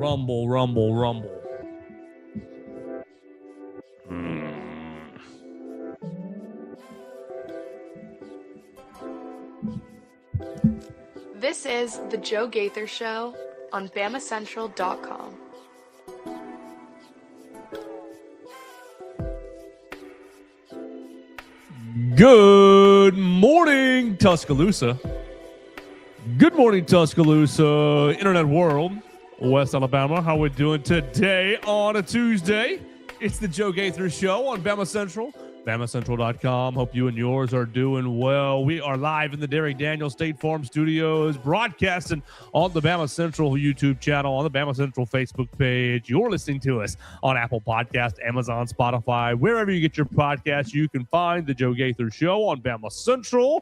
Rumble, rumble, rumble. This is the Joe Gaither Show on BamaCentral.com. Good morning, Tuscaloosa. Good morning, Tuscaloosa, Internet world, West Alabama. How we doing today on a Tuesday? It's the Joe Gaither Show on BamaCentral, BamaCentral.com. Hope you and yours are doing well. We are live in the Derek Daniels State Farm Studios, broadcasting on the BamaCentral YouTube channel, on the BamaCentral Facebook page. You're listening to us on Apple Podcast, Amazon, Spotify, wherever you get your podcasts. You can find the Joe Gaither Show on BamaCentral.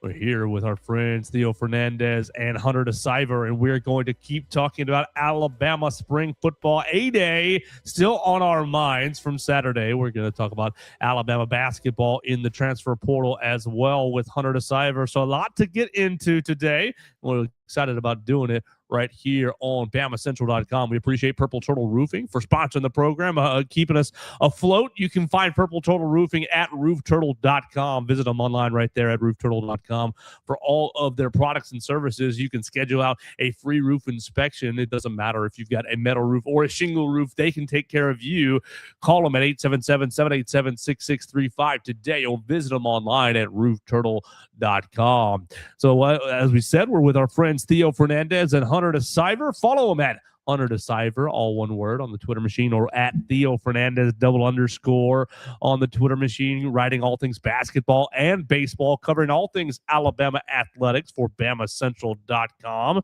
We're here with our friends Theo Fernandez and Hunter De Siver, and we're going to keep talking about Alabama spring football A-Day, still on our minds from Saturday. We're going to talk about Alabama basketball in the transfer portal as well with Hunter De Siver. So a lot to get into today. We're excited about doing it right here on BamaCentral.com. We appreciate Purple Turtle Roofing for sponsoring the program, keeping us afloat. You can find Purple Turtle Roofing at roofturtle.com. Visit them online right there at roofturtle.com for all of their products and services. You can schedule out a free roof inspection. It doesn't matter if you've got a metal roof or a shingle roof. They can take care of you. Call them at 877-787-6635 today or visit them online at roofturtle.com. So as we said, we're with our friends Theo Fernandez and Hunter De Siver. Follow them at Hunter De Siver, all one word, on the Twitter machine, or at Theo Fernandez _ on the Twitter machine, writing all things basketball and baseball, covering all things Alabama athletics for BamaCentral.com.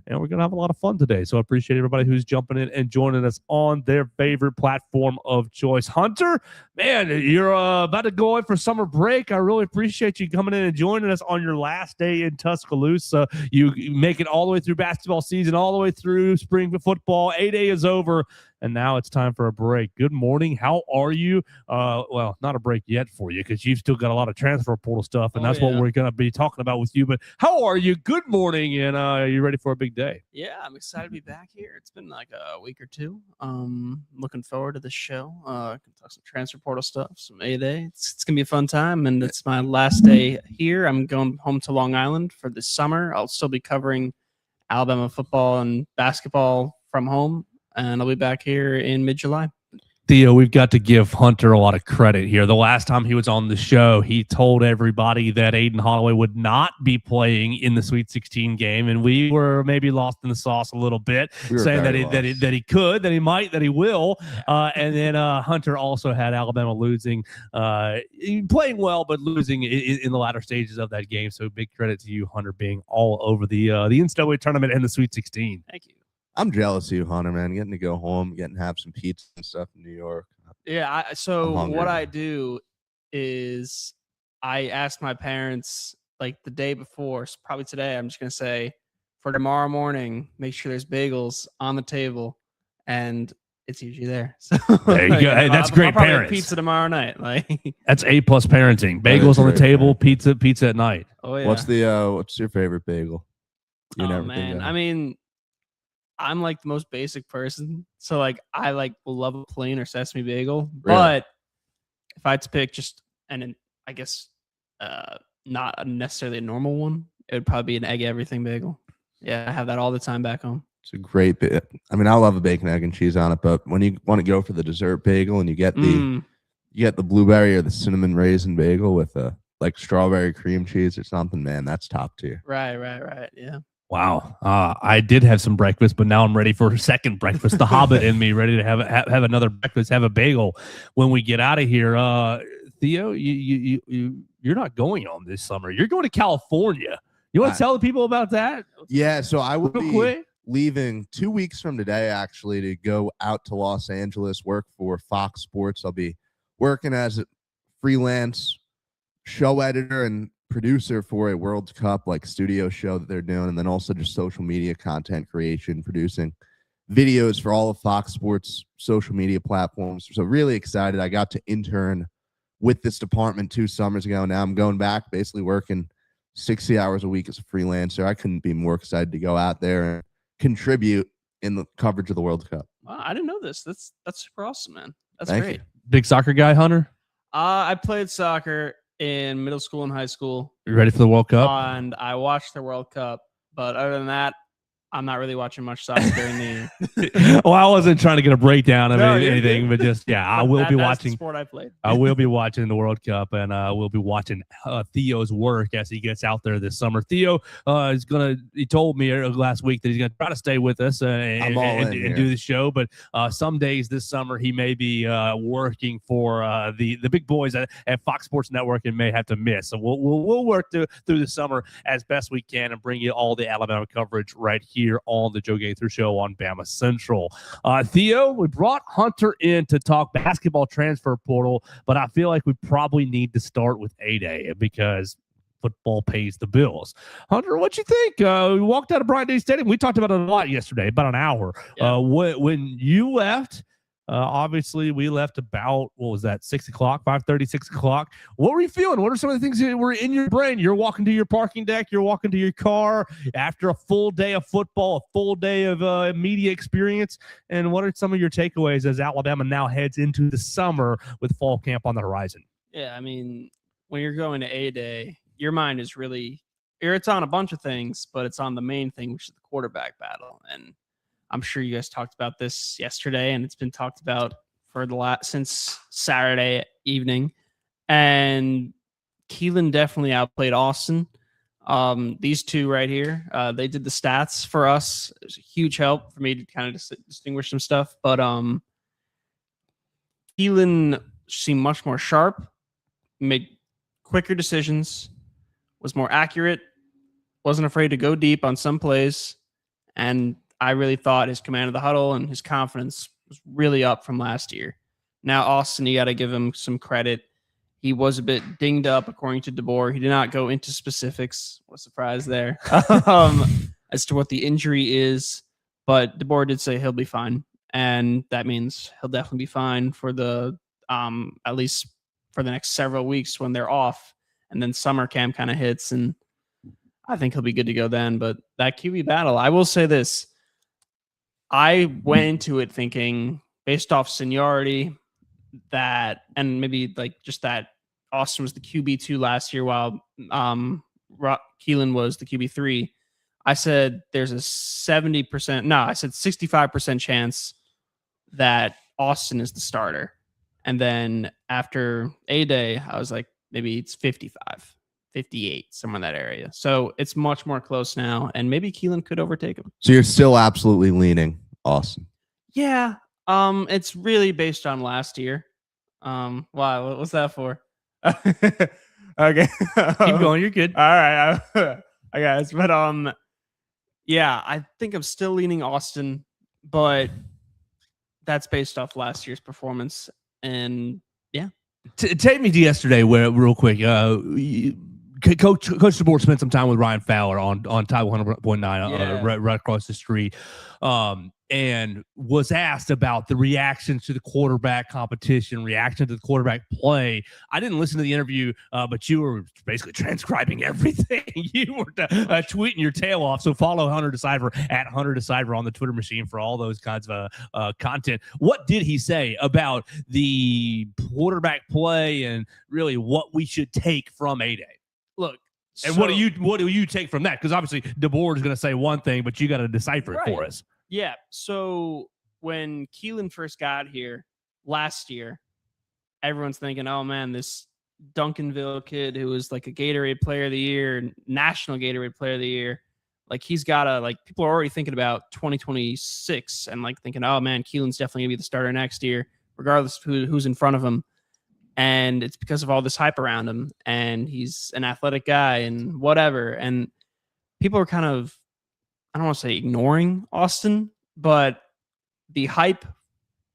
And we're going to have a lot of fun today. So I appreciate everybody who's jumping in and joining us on their favorite platform of choice. Hunter, man, you're about to go in for summer break. I really appreciate you coming in and joining us on your last day in Tuscaloosa. You make it all the way through basketball season, all the way through spring football. A-Day is over, and now it's time for a break. Good morning. How are you? Well, not a break yet for you because you've still got a lot of transfer portal stuff, and that's what we're going to be talking about with you. But how are you? Good morning, and are you ready for a big day? Yeah, I'm excited to be back here. It's been like a week or two. Looking forward to the show. Can talk some transfer portal stuff, some A-Day. It's going to be a fun time, and it's my last day here. I'm going home to Long Island for the summer. I'll still be covering Alabama football and basketball from home, and I'll be back here in mid-July. Theo, we've got to give Hunter a lot of credit here. The last time he was on the show, he told everybody that Aiden Holloway would not be playing in the Sweet 16 game, and we were maybe lost in the sauce a little bit, saying that he could, that he might, that he will. And then Hunter also had Alabama losing, playing well, but losing in the latter stages of that game. So big credit to you, Hunter, being all over the NCAA tournament and the Sweet 16. Thank you. I'm jealous of you, Hunter, man. Getting to go home, getting to have some pizza and stuff in New York. Yeah, so what I do is I ask my parents like the day before, so probably today, I'm just going to say, for tomorrow morning, make sure there's bagels on the table, and it's usually there. So there you go. Hey, that's great I'll probably parents. have pizza tomorrow night. Like that's A+ parenting. Bagels on the table, pizza at night. Oh yeah. What's your favorite bagel? Oh man, I mean, I'm like the most basic person, so like I will love a plain or sesame bagel. Really? But if I had to pick I guess not necessarily a normal one, it would probably be an egg everything bagel. Yeah, I have that all the time back home. It's a great bit. I mean, I love a bacon, egg, and cheese on it, but when you want to go for the dessert bagel and you get the blueberry or the cinnamon raisin bagel with like strawberry cream cheese or something, man, that's top tier. Right. Yeah. Wow. I did have some breakfast, but now I'm ready for a second breakfast. The Hobbit in me, ready to have another breakfast, have a bagel when we get out of here. Theo, you're not going home this summer. You're going to California. You want to tell the people about that? Yeah, so I will be leaving 2 weeks from today, actually, to go out to Los Angeles, work for Fox Sports. I'll be working as a freelance show editor and producer for a World Cup studio show that they're doing, and then also just social media content creation, producing videos for all of Fox Sports social media platforms. So really excited. I got to intern with this department 2 summers ago. Now I'm going back, basically working 60 hours a week as a freelancer. I couldn't be more excited to go out there and contribute in the coverage of the World Cup. Wow, I didn't know this. That's super awesome, man. That's Thank great. you. Big soccer guy, Hunter. I played soccer in middle school and high school, You ready for the World Cup? and I watched the World Cup. But other than that, I'm not really watching much soccer during the year. Well, I wasn't trying to get a breakdown of No, you're anything, but just I will be That's watching. the sport I played. I will be watching the World Cup, and we'll be watching Theo's work as he gets out there this summer. Theo is he told me last week that he's going to try to stay with us and do the show, but some days this summer he may be working for the big boys at Fox Sports Network and may have to miss. So we'll work through the summer as best we can and bring you all the Alabama coverage right here on the Joe Gaither Show on Bama Central. Theo, we brought Hunter in to talk basketball transfer portal, but I feel like we probably need to start with A-Day because football pays the bills. Hunter, what you think? We walked out of Bryant-Denny Stadium. We talked about it a lot yesterday, about an hour. Yeah. When you left, obviously we left about, 6 o'clock, 5:30, 6 o'clock. What were you feeling? What are some of the things that were in your brain? You're walking to your parking deck, you're walking to your car after a full day of football, a full day of media experience. And what are some of your takeaways as Alabama now heads into the summer with fall camp on the horizon? Yeah, I mean, when you're going to A-Day, your mind is really, it's on a bunch of things, but it's on the main thing, which is the quarterback battle. And I'm sure you guys talked about this yesterday, and it's been talked about for since Saturday evening. And Keelan definitely outplayed Austin. These two right here, they did the stats for us. It was a huge help for me to kind of distinguish some stuff. But Keelan seemed much more sharp, made quicker decisions, was more accurate, wasn't afraid to go deep on some plays, and I really thought his command of the huddle and his confidence was really up from last year. Now, Austin, you got to give him some credit. He was a bit dinged up, according to DeBoer. He did not go into specifics. What a surprise there as to what the injury is. But DeBoer did say he'll be fine. And that means he'll definitely be fine for at least for the next several weeks when they're off. And then summer camp kind of hits. And I think he'll be good to go then. But that QB battle, I will say this. I went into it thinking, based off seniority, that and maybe like just that Austin was the QB2 last year while Keelan was the QB3. I said there's a 65% chance that Austin is the starter. And then after A-Day, I was like, maybe it's 55, 58, somewhere in that area. So it's much more close now, and maybe Keelan could overtake him. So you're still absolutely leaning Austin. Yeah. It's really based on last year. Wow, what was that for? Okay. Keep going, you're good. All right. I guess. But yeah, I think I'm still leaning Austin, but that's based off last year's performance. And yeah. Take me to yesterday, where real quick. Coach DeBoer spent some time with Ryan Fowler on Tide 100.9 right across the street, and was asked about the reactions to the quarterback competition, reaction to the quarterback play. I didn't listen to the interview, but you were basically transcribing everything. You were tweeting your tail off. So follow Hunter De Siver at Hunter De Siver on the Twitter machine for all those kinds of content. What did he say about the quarterback play and really what we should take from A-Day? Look, and what do you take from that? Because obviously DeBoer is going to say one thing, but you got to decipher it for us. Yeah. So when Keelan first got here last year, everyone's thinking, "Oh man, this Duncanville kid who was like a Gatorade Player of the Year, National Gatorade Player of the Year, like he's got people are already thinking about 2026 and like thinking, oh man, Keelan's definitely gonna be the starter next year, regardless of who's in front of him." And it's because of all this hype around him, and he's an athletic guy and whatever. And people are kind of, I don't want to say ignoring Austin, but the hype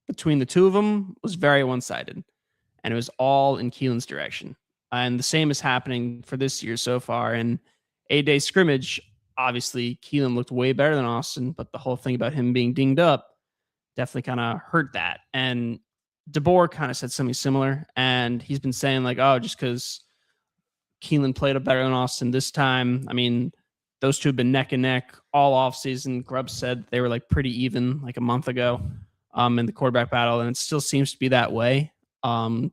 between the two of them was very one-sided, and it was all in Keelan's direction. And the same is happening for this year so far. And A-Day scrimmage, obviously, Keelan looked way better than Austin, but the whole thing about him being dinged up definitely kind of hurt that. And DeBoer kind of said something similar, and he's been saying like, oh, just because Keelan played better than Austin this time. I mean, those two have been neck and neck all offseason. Grubb said they were like pretty even like a month ago in the quarterback battle, and it still seems to be that way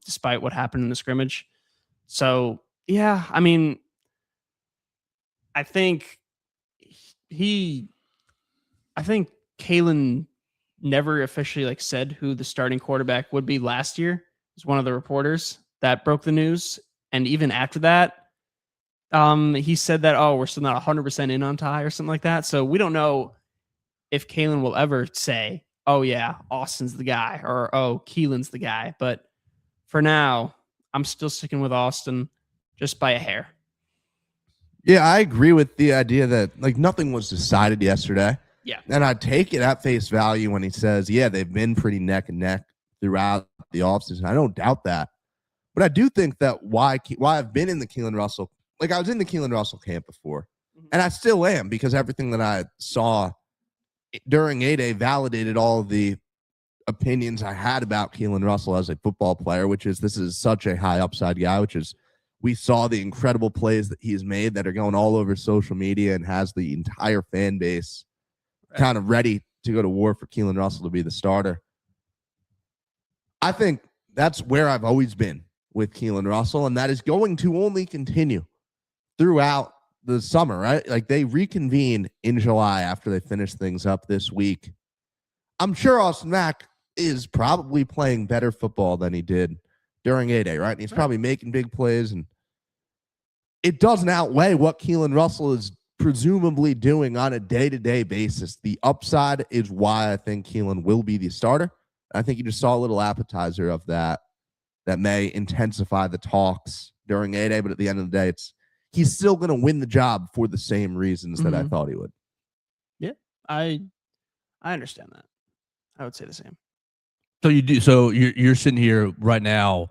despite what happened in the scrimmage. So, yeah, I mean, I think Kalen never officially like said who the starting quarterback would be last year. It was one of the reporters that broke the news. And even after that, he said that, we're still not 100% in on Ty or something like that. So we don't know if Kalen will ever say, oh, yeah, Austin's the guy, or, oh, Keelan's the guy. But for now, I'm still sticking with Austin just by a hair. Yeah, I agree with the idea that like nothing was decided yesterday. Yeah. And I take it at face value when he says, yeah, they've been pretty neck and neck throughout the offseason. I don't doubt that. But I do think that why I've been in the Keelan Russell, like I was in the Keelan Russell camp before, and I still am, because everything that I saw during A-Day validated all the opinions I had about Keelan Russell as a football player, which is this is such a high upside guy, which is we saw the incredible plays that he's made that are going all over social media and has the entire fan base kind of ready to go to war for Keelan Russell to be the starter. I think that's where I've always been with Keelan Russell, and that is going to only continue throughout the summer, right? Like they reconvene in July after they finish things up this week. I'm sure Austin Mack is probably playing better football than he did during A-Day, right? And he's probably making big plays, and it doesn't outweigh what Keelan Russell is presumably doing on a day-to-day basis. The upside is why I think Keelan will be the starter. I think you just saw a little appetizer of that may intensify the talks during A-Day, but at the end of the day, he's still going to win the job for the same reasons that I thought he would. Yeah, I understand that. I would say the same. So you do. So you're sitting here right now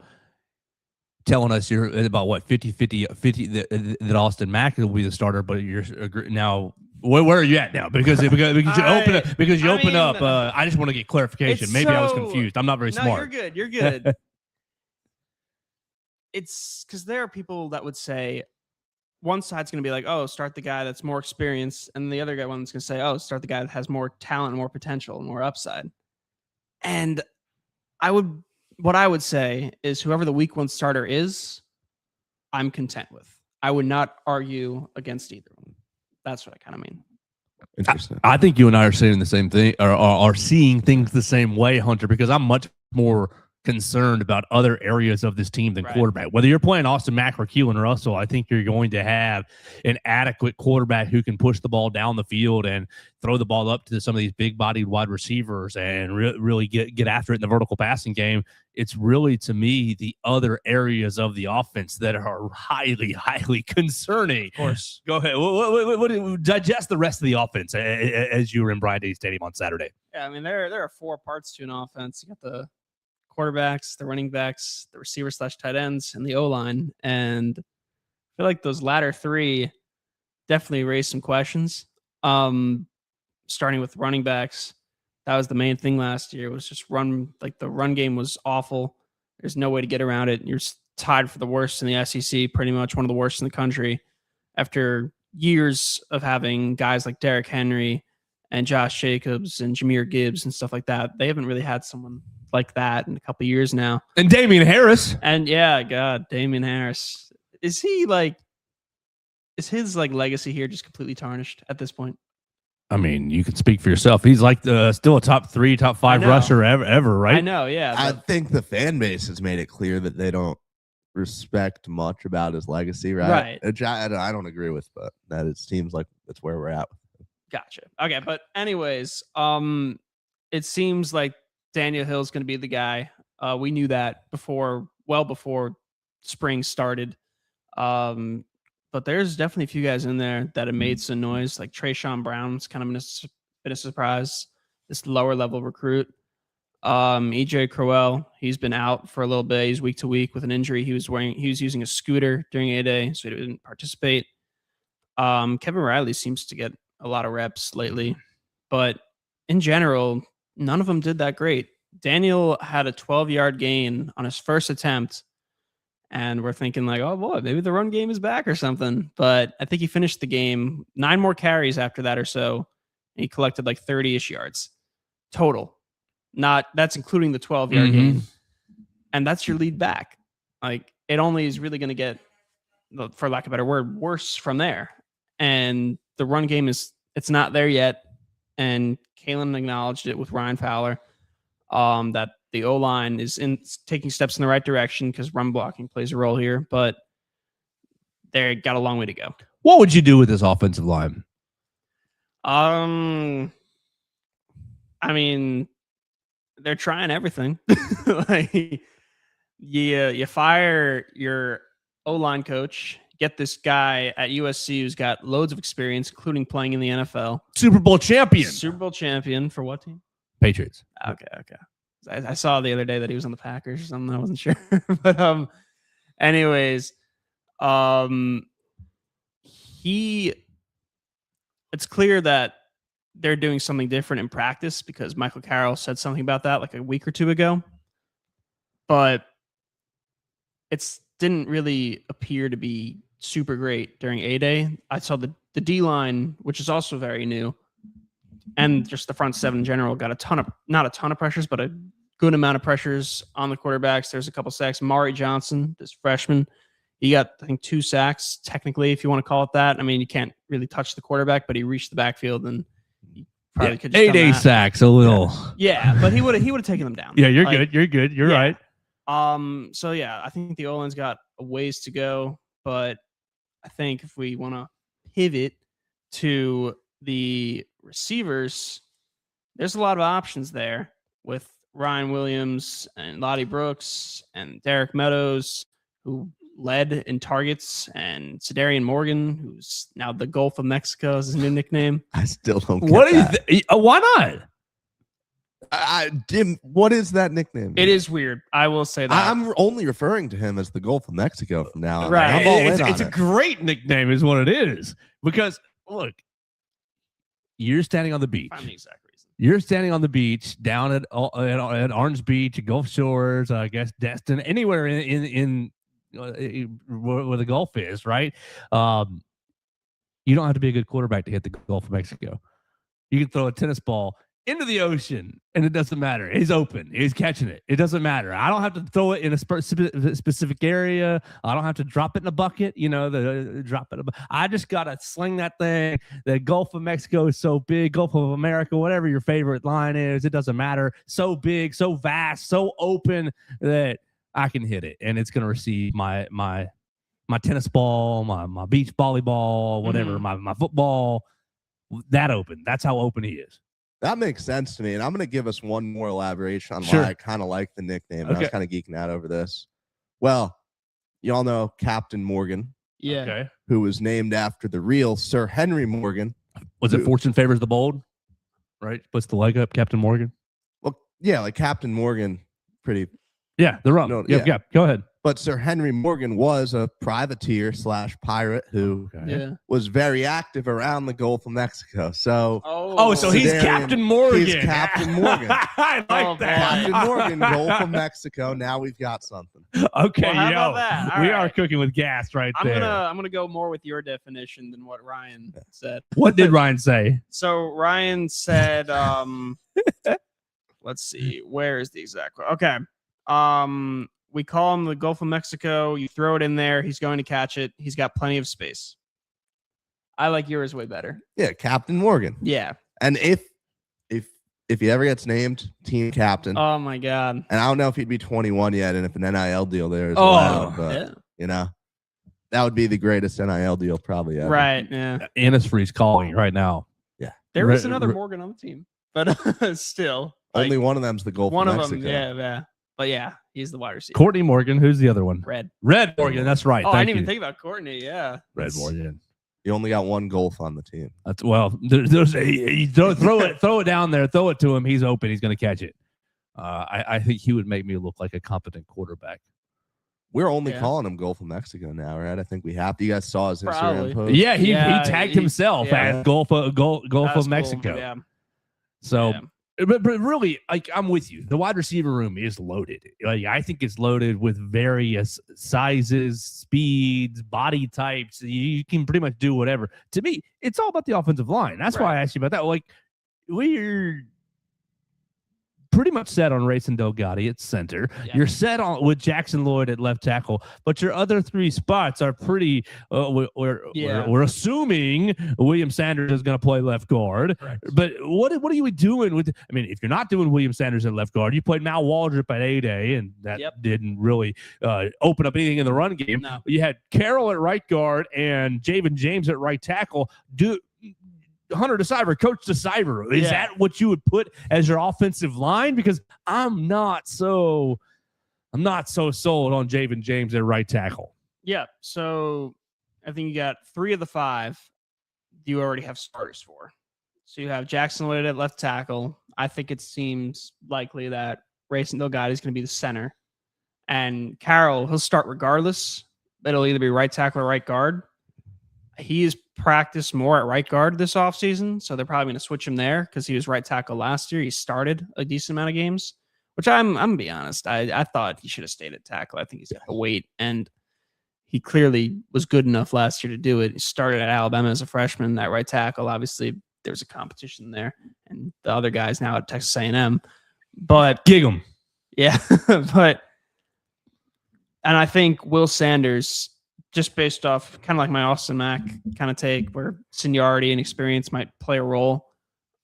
telling us you're about what 50 that Austin Mack will be the starter, but you're now where are you at now? Because you open up. I just want to get clarification. Maybe I was confused. I'm not very smart. You're good. It's because there are people that would say one side's going to be like, oh, start the guy that's more experienced, and the other one's going to say, oh, start the guy that has more talent, more potential, and more upside. And what I would say is whoever the week one starter is, I'm content with. I would not argue against either one. That's what I kind of mean. Interesting. I think you and I are saying the same thing, or are seeing things the same way, Hunter, because I'm much more concerned about other areas of this team than quarterback. Whether you're playing Austin Mack or Keelan Russell, I think you're going to have an adequate quarterback who can push the ball down the field and throw the ball up to some of these big-bodied wide receivers and really get after it in the vertical passing game. It's really, to me, the other areas of the offense that are highly, highly concerning. Of course. Go ahead. What digest the rest of the offense as you were in Bryant-Denny Stadium on Saturday. Yeah, I mean, there are four parts to an offense. You got the quarterbacks, the running backs, the receiver/tight ends, and the O-line. And I feel like those latter three definitely raised some questions. Starting with running backs, that was the main thing last year. It was just the run game was awful. There's no way to get around it. You're tied for the worst in the SEC, pretty much one of the worst in the country. After years of having guys like Derrick Henry and Josh Jacobs and Jahmyr Gibbs and stuff like that, they haven't really had someone like that in a couple of years now. And Damian Harris. And Damian Harris. Is his legacy here just completely tarnished at this point? I mean, you can speak for yourself. He's like still a top 3, top 5 rusher ever, right? I know, yeah. I think the fan base has made it clear that they don't respect much about his legacy, right? Which I don't agree with, but that it seems like that's where we're at. Gotcha. Okay, but anyways, it seems like Daniel Hill's going to be the guy. We knew that well before spring started. But there's definitely a few guys in there that have made some noise, like Trayshawn Brown's kind of been a surprise. This lower level recruit. EJ Crowell, he's been out for a little bit. He's week to week with an injury. He was using a scooter during A-Day, so he didn't participate. Kevin Riley seems to get a lot of reps lately, but in general, none of them did that great. Daniel had a 12-yard gain on his first attempt, And we're thinking like, oh boy, maybe the run game is back or something. But I think he finished the game 9 more carries after that or so. And he collected like 30-ish yards total. That's including the 12-yard gain. And that's your lead back. Like it only is really going to get, for lack of a better word, worse from there. And the run game it's not there yet. And Kalen acknowledged it with Ryan Fowler, that the O-line is taking steps in the right direction because run blocking plays a role here, but they got a long way to go. What would you do with this offensive line? I mean, they're trying everything. Like, you fire your O-line coach, get this guy at USC who's got loads of experience, including playing in the NFL. Super Bowl champion. Super Bowl champion for what team? Patriots. Okay. I saw the other day that he was on the Packers or something. I wasn't sure. But anyways, it's clear that they're doing something different in practice because Michael Carroll said something about that like a week or two ago. But it didn't really appear to be super great during A-Day. I saw the D-line, which is also very new, and just the front seven in general got not a ton of pressures, but a good amount of pressures on the quarterbacks. There's a couple sacks. Mari Johnson, this freshman, he got, I think, 2 sacks, technically, if you want to call it that. I mean, you can't really touch the quarterback, but he reached the backfield and he probably could just 8 sacks, a little. Yeah, but he would have taken them down. Yeah, you're good. You're good. You're right. So yeah, I think the O-line's got a ways to go, but I think if we want to pivot to the receivers, there's a lot of options there with Ryan Williams and Lottie Brooks and Derek Meadows, who led in targets, and Cedarian Morgan, who's now the Gulf of Mexico is his new nickname. I still don't get What do that. you why not? Jim, what is that nickname? It is weird. I will say that. I'm only referring to him as the Gulf of Mexico from now on. Right. I'm all in on It's a it. great nickname is what it is. Because, look, you're standing on the beach. Find the exact reason. You're standing on the beach down at Orange Beach, Gulf Shores, I guess Destin, anywhere in where the Gulf is, right? You don't have to be a good quarterback to hit the Gulf of Mexico. You can throw a tennis ball into the ocean, and it doesn't matter. He's open. He's catching it. It doesn't matter. I don't have to throw it in a specific area. I don't have to drop it in a bucket. Drop it. I just got to sling that thing. The Gulf of Mexico is so big. Gulf of America, whatever your favorite line is, it doesn't matter. So big, so vast, so open that I can hit it, and it's going to receive my tennis ball, my beach volleyball, whatever, my football. That open. That's how open he is. That makes sense to me. And I'm going to give us one more elaboration on Sure. why I kind of like the nickname. Okay. I was kind of geeking out over this. Well, you all know Captain Morgan, Yeah. Okay. who was named after the real Sir Henry Morgan. Was it Fortune Favors the Bold? Right? Puts the leg up, Captain Morgan. Well, yeah, like Captain Morgan, pretty. Yeah, the rum. No, Yep, yeah. yep. Go ahead. But Sir Henry Morgan was a privateer / pirate who Yeah. was very active around the Gulf of Mexico. So Oh, so he's Cedarian, Captain Morgan. he's Captain Morgan. I like Oh, that. Captain Morgan, Gulf of Mexico. Now we've got something. Okay, Well, how yo, about that? All we right. are cooking with gas right I'm there. gonna go more with your definition than what Ryan said. What did Ryan say? So Ryan said, let's see, where is the exact quote? Okay. We call him the Gulf of Mexico. You throw it in there, he's going to catch it. He's got plenty of space. I like yours way better. Yeah, Captain Morgan. Yeah. And if he ever gets named team captain, Oh my God. and I don't know if he'd be 21 yet, and if an NIL deal there is Oh, allowed, but Yeah. that would be the greatest NIL deal probably ever. Right. Yeah. Innisfree's calling right now. There Re- is another re- Morgan on the team, but still. Only like, one of them's the Gulf one of of Mexico. them. Yeah. But yeah, he's the wide receiver. Courtney Morgan. Who's the other one? Red. Red Morgan. That's right. Oh, I Thank didn't even you. think about Courtney. Yeah. Red Morgan. You only got one Gulf on the team. That's, well, you throw it down there, throw it to him. He's open. He's going to catch it. I think he would make me look like a competent quarterback. We're only Yeah. calling him Gulf of Mexico now, right? I think we have to. You guys saw his Probably. Instagram post. Yeah, he Yeah, tagged he- himself yeah. as Gulf That's of cool. Mexico. Yeah. So Yeah. But really, like, I'm with you. The wide receiver room is loaded. Like, I think it's loaded with various sizes, speeds, body types. You can pretty much do whatever. To me, it's all about the offensive line. That's why I asked you about that. Like, we're pretty much set on Rayson Delgatti at center. Yeah. You're set on with Jackson Lloyd at left tackle, but your other three spots are pretty. We're assuming William Sanders is going to play left guard. Correct. But what are you doing with? I mean, if you're not doing William Sanders at left guard, you played Mal Waldrop at A-Day, and that didn't really open up anything in the run game. No. You had Carroll at right guard and Javen James at right tackle. Hunter De Siver, Coach De Siver, is that what you would put as your offensive line? Because I'm not so sold on Javen James at right tackle. Yeah, so I think you got 3 of the 5 you already have starters for. So you have Jackson Lloyd at left tackle. I think it seems likely that Rayson Delgatti is going to be the center. And Carroll, he'll start regardless. It'll either be right tackle or right guard. He's practiced more at right guard this offseason, so they're probably going to switch him there because he was right tackle last year. He started a decent amount of games, which I'm going to be honest. I thought he should have stayed at tackle. I think he's got to wait, and he clearly was good enough last year to do it. He started at Alabama as a freshman at right tackle. Obviously, there's a competition there, and the other guy's now at Texas A&M. But gig him. Yeah, and I think Will Sanders, just based off kind of like my Austin Mack kind of take, where seniority and experience might play a role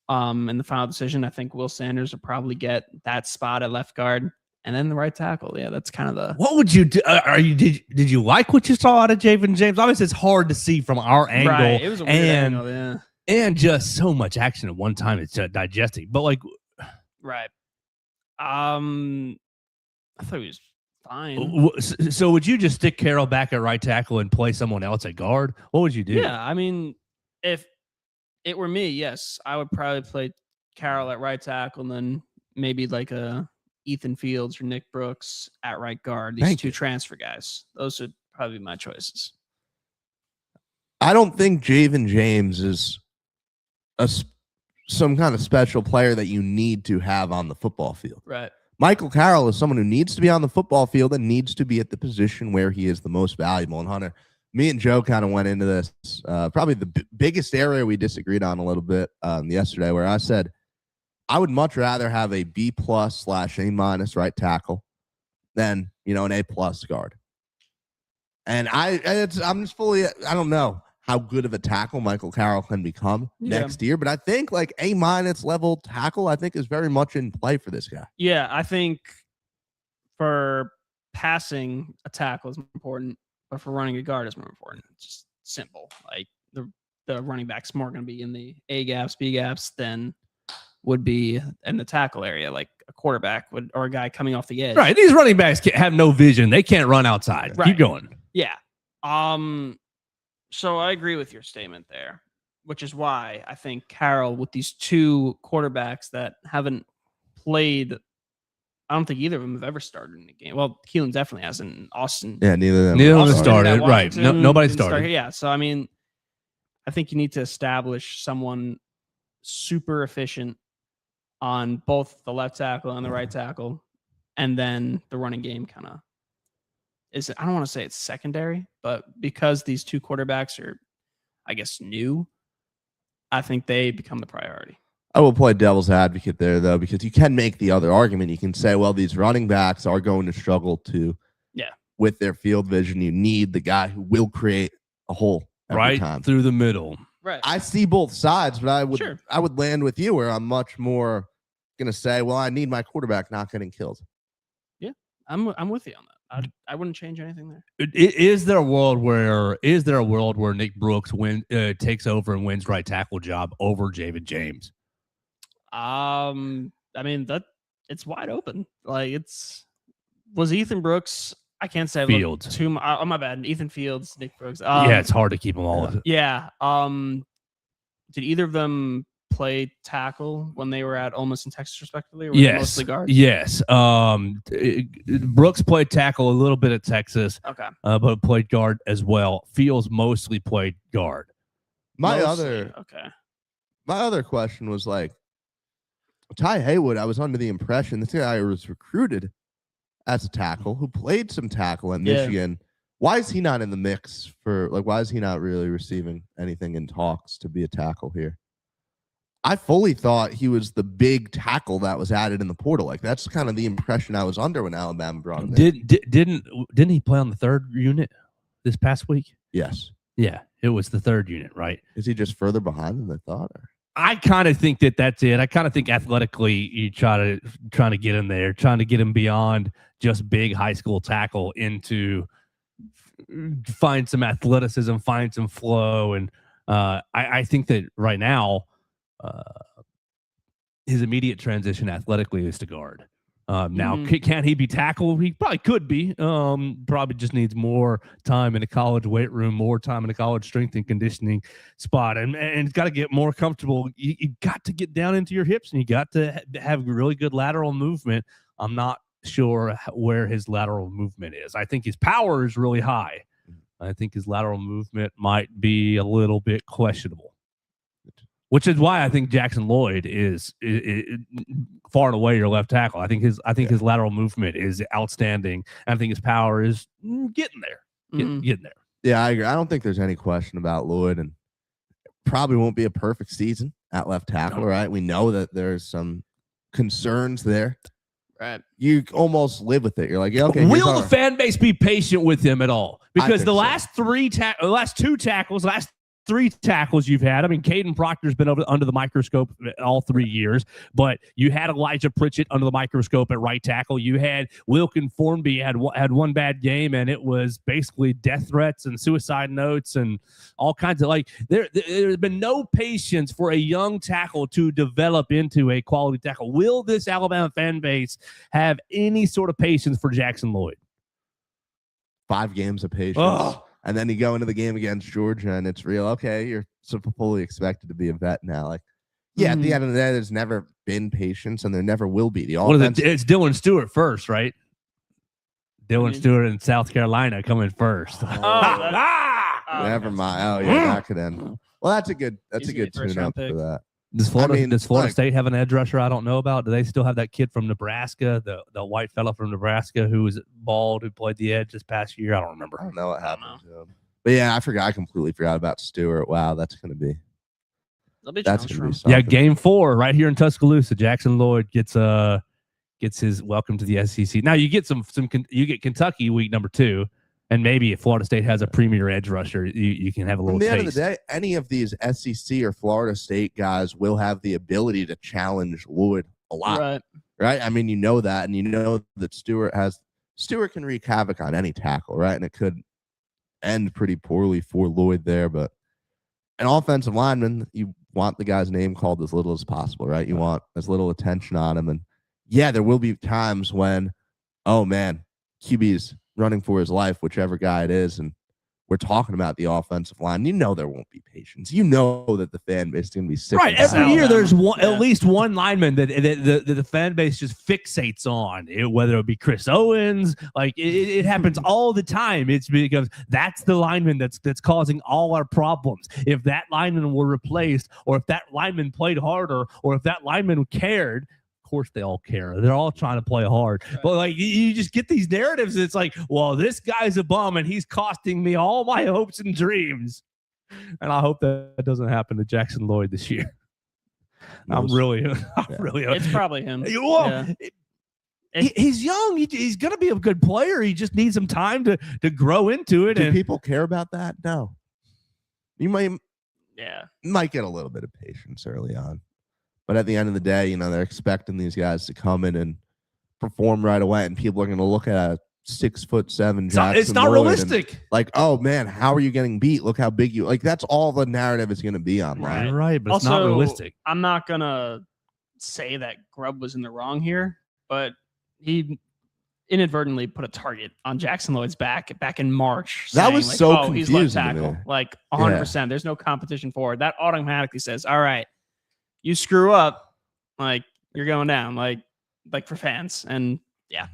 in the final decision. I think Will Sanders will probably get that spot at left guard, and then the right tackle. Yeah, that's kind of the. What would you do? Did you like what you saw out of Javen James? Obviously, it's hard to see from our angle. Right, it was a weird angle, yeah. And just so much action at one time, it's digesting. But like, right. I thought he was fine. So would you just stick Carroll back at right tackle and play someone else at guard? What would you do? Yeah, I mean, if it were me, yes, I would probably play Carroll at right tackle, and then maybe like a Ethan Fields or Nick Brooks at right guard. These two transfer guys. Those would probably be my choices. I don't think Javen James is some kind of special player that you need to have on the football field. Right. Michael Carroll is someone who needs to be on the football field and needs to be at the position where he is the most valuable. And Hunter, me and Joe kind of went into this, probably the biggest area we disagreed on a little bit yesterday, where I said I would much rather have a B+/A- right tackle than, an A+ guard. And I'm just fully, I don't know how good of a tackle Michael Carroll can become next year, but I think like A- level tackle, I think is very much in play for this guy. Yeah, I think for passing, a tackle is more important, but for running a guard is more important. It's just simple. Like the running back's more going to be in the A gaps, B gaps than would be in the tackle area, like a quarterback would, or a guy coming off the edge. Right. These running backs have no vision. They can't run outside. Right. Keep going. Yeah. So I agree with your statement there, which is why I think Carroll, with these two quarterbacks that haven't played, I don't think either of them have ever started in a game. Well, Keelan definitely hasn't. Austin. Yeah, neither of them started. Right. Nobody started. Yeah. So, I mean, I think you need to establish someone super efficient on both the left tackle and the right tackle. And then the running game kind of is, I don't want to say it's secondary, but because these two quarterbacks are, I guess, new, I think they become the priority. I will play devil's advocate there, though, because you can make the other argument. You can say, well, these running backs are going to struggle with their field vision. You need the guy who will create a hole every time. Through the middle. Right. I see both sides, but I would land with you where I'm much more going to say, well, I need my quarterback not getting killed. Yeah, I'm with you on that. I wouldn't change anything there. Is there a world where Nick Brooks takes over and wins right tackle job over Javen James? I mean, that it's wide open. Like was Ethan Brooks? I can't say Fields. Oh, my bad. Ethan Fields, Nick Brooks. Yeah, it's hard to keep them all. Yeah. Did either of them play tackle when they were at Ole Miss and Texas, respectively? Or were they mostly guard? Yes. Brooks played tackle a little bit at Texas. Okay. But played guard as well. Fields mostly played guard. My other question was like, Ty Haywood, I was under the impression this guy was recruited as a tackle who played some tackle at Michigan. Why is he not in the mix for why is he not really receiving anything in talks to be a tackle here? I fully thought he was the big tackle that was added in the portal. Like that's kind of the impression I was under when Alabama brought him in. Didn't he play on the third unit this past week? Yes. Yeah, it was the third unit, right? Is he just further behind than they thought? Or? I kind of think that's it. I kind of think athletically you trying to get him there, trying to get him beyond just big high school tackle into find some athleticism, find some flow. And I think that right now his immediate transition athletically is to guard. Now, can he be tackle? He probably could be. Probably just needs more time in a college weight room, more time in a college strength and conditioning spot, and it's got to get more comfortable. You got to get down into your hips, and you got to have really good lateral movement. I'm not sure where his lateral movement is. I think his power is really high. I think his lateral movement might be a little bit questionable. Which is why I think Jackson Lloyd is far and away your left tackle. I think his lateral movement is outstanding. And I think his power is getting there. Getting there. Yeah, I agree. I don't think there's any question about Lloyd, and probably won't be a perfect season at left tackle, right? We know that there's some concerns there. Right. You almost live with it. You're like, yeah, okay. Will the fan base be patient with him at all? Because the last so. three tackles you've had. I mean, Caden Proctor's been under the microscope all 3 years, but you had Elijah Pritchett under the microscope at right tackle. You had Wilkin Formby had one bad game, and it was basically death threats and suicide notes and all kinds of there's been no patience for a young tackle to develop into a quality tackle. Will this Alabama fan base have any sort of patience for Jackson Lloyd? 5 games of patience. Oh. And then you go into the game against Georgia, and it's real. Okay, you're fully expected to be a vet now. At the end of the day, there's never been patience, and there never will be. It's Dylan Stewart first, right? Dylan Stewart in South Carolina coming first. Never mind. Oh yeah, that could end. Well, that's a good tune-up for that. Does Florida State have an edge rusher I don't know about? Do they still have that kid from Nebraska, the white fella from Nebraska who was bald, who played the edge this past year? I don't remember. I don't know what happened to him. But yeah, I completely forgot about Stewart. Wow, that's going to be something. Yeah, game 4 right here in Tuscaloosa. Jackson Lloyd gets his welcome to the SEC. Now you get you get Kentucky week number 2. And maybe if Florida State has a premier edge rusher, you can have a little taste. At the end of the day, any of these SEC or Florida State guys will have the ability to challenge Lloyd a lot. Right? I mean, you know that, and you know that Stewart can wreak havoc on any tackle, right? And it could end pretty poorly for Lloyd there. But an offensive lineman, you want the guy's name called as little as possible, right? You want as little attention on him. And yeah, there will be times when, oh man, QB's running for his life, whichever guy it is, and we're talking about the offensive line. You know there won't be patience. You know that the fan base is going to be sick. Right, every year there's at least one lineman that the fan base just fixates on, whether it be Chris Owens. It happens all the time. It's because that's the lineman that's causing all our problems. If that lineman were replaced, or if that lineman played harder, or if that lineman cared, of course they all care. They're all trying to play hard. Right. But you just get these narratives. It's like, well, this guy's a bum and he's costing me all my hopes and dreams. And I hope that doesn't happen to Jackson Lloyd this year. I'm really. It's probably him. He's young. He's going to be a good player. He just needs some time to grow into it. Do people care about that? No. You might get a little bit of patience early on. But at the end of the day, they're expecting these guys to come in and perform right away, and people are going to look at a 6'7" Jackson. It's not realistic. Oh man, how are you getting beat? Look how big you. That's all the narrative is going to be on. Right, but also, it's not realistic. I'm not gonna say that Grubb was in the wrong here, but he inadvertently put a target on Jackson Lloyd's back in March. That was so confusing. He's left tackle, 100%. There's no competition for it. That automatically says, all right, you screw up, you're going down, for fans. And yeah.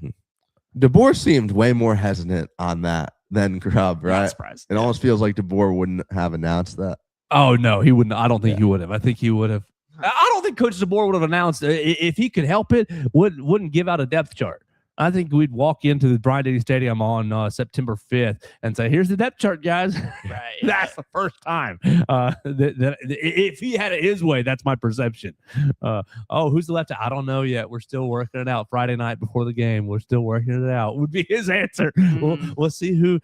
DeBoer seemed way more hesitant on that than Grubb, right? Not surprised. It almost feels like DeBoer wouldn't have announced that. Oh, no, he wouldn't. I don't think he would have. I think he would have. I don't think Coach DeBoer would have announced if he could help it. Wouldn't give out a depth chart. I think we'd walk into the Bryant-Denny Stadium on September 5th and say, "Here's the depth chart, guys." Right. That's the first time that if he had it his way, that's my perception. Who's the left? I don't know yet. We're still working it out. Friday night before the game, we're still working it out. Would be his answer. We'll see who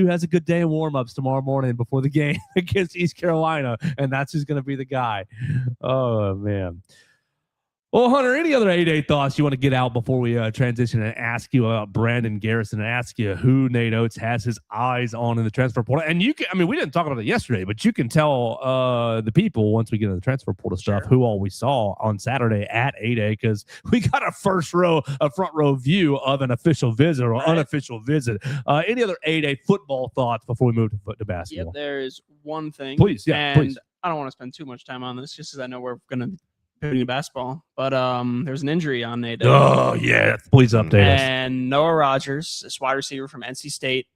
has a good day of warm-ups tomorrow morning before the game against East Carolina, and that's who's going to be the guy. Oh man. Well, Hunter, any other 8-8 thoughts you want to get out before we transition and ask you about Brandon Garrison and ask you who Nate Oates has his eyes on in the transfer portal? And we didn't talk about it yesterday, but you can tell the people once we get into the transfer portal stuff who all we saw on Saturday at 8-8 because we got a front row view of an official visit or unofficial visit. Any other 8-8 football thoughts before we move to basketball? Yep, there's one thing. Please, please. I don't want to spend too much time on this just because I know we're going to pivoting to basketball, but there's an injury on Nate. Oh yeah, please update us. And Noah Rogers, this wide receiver from NC State.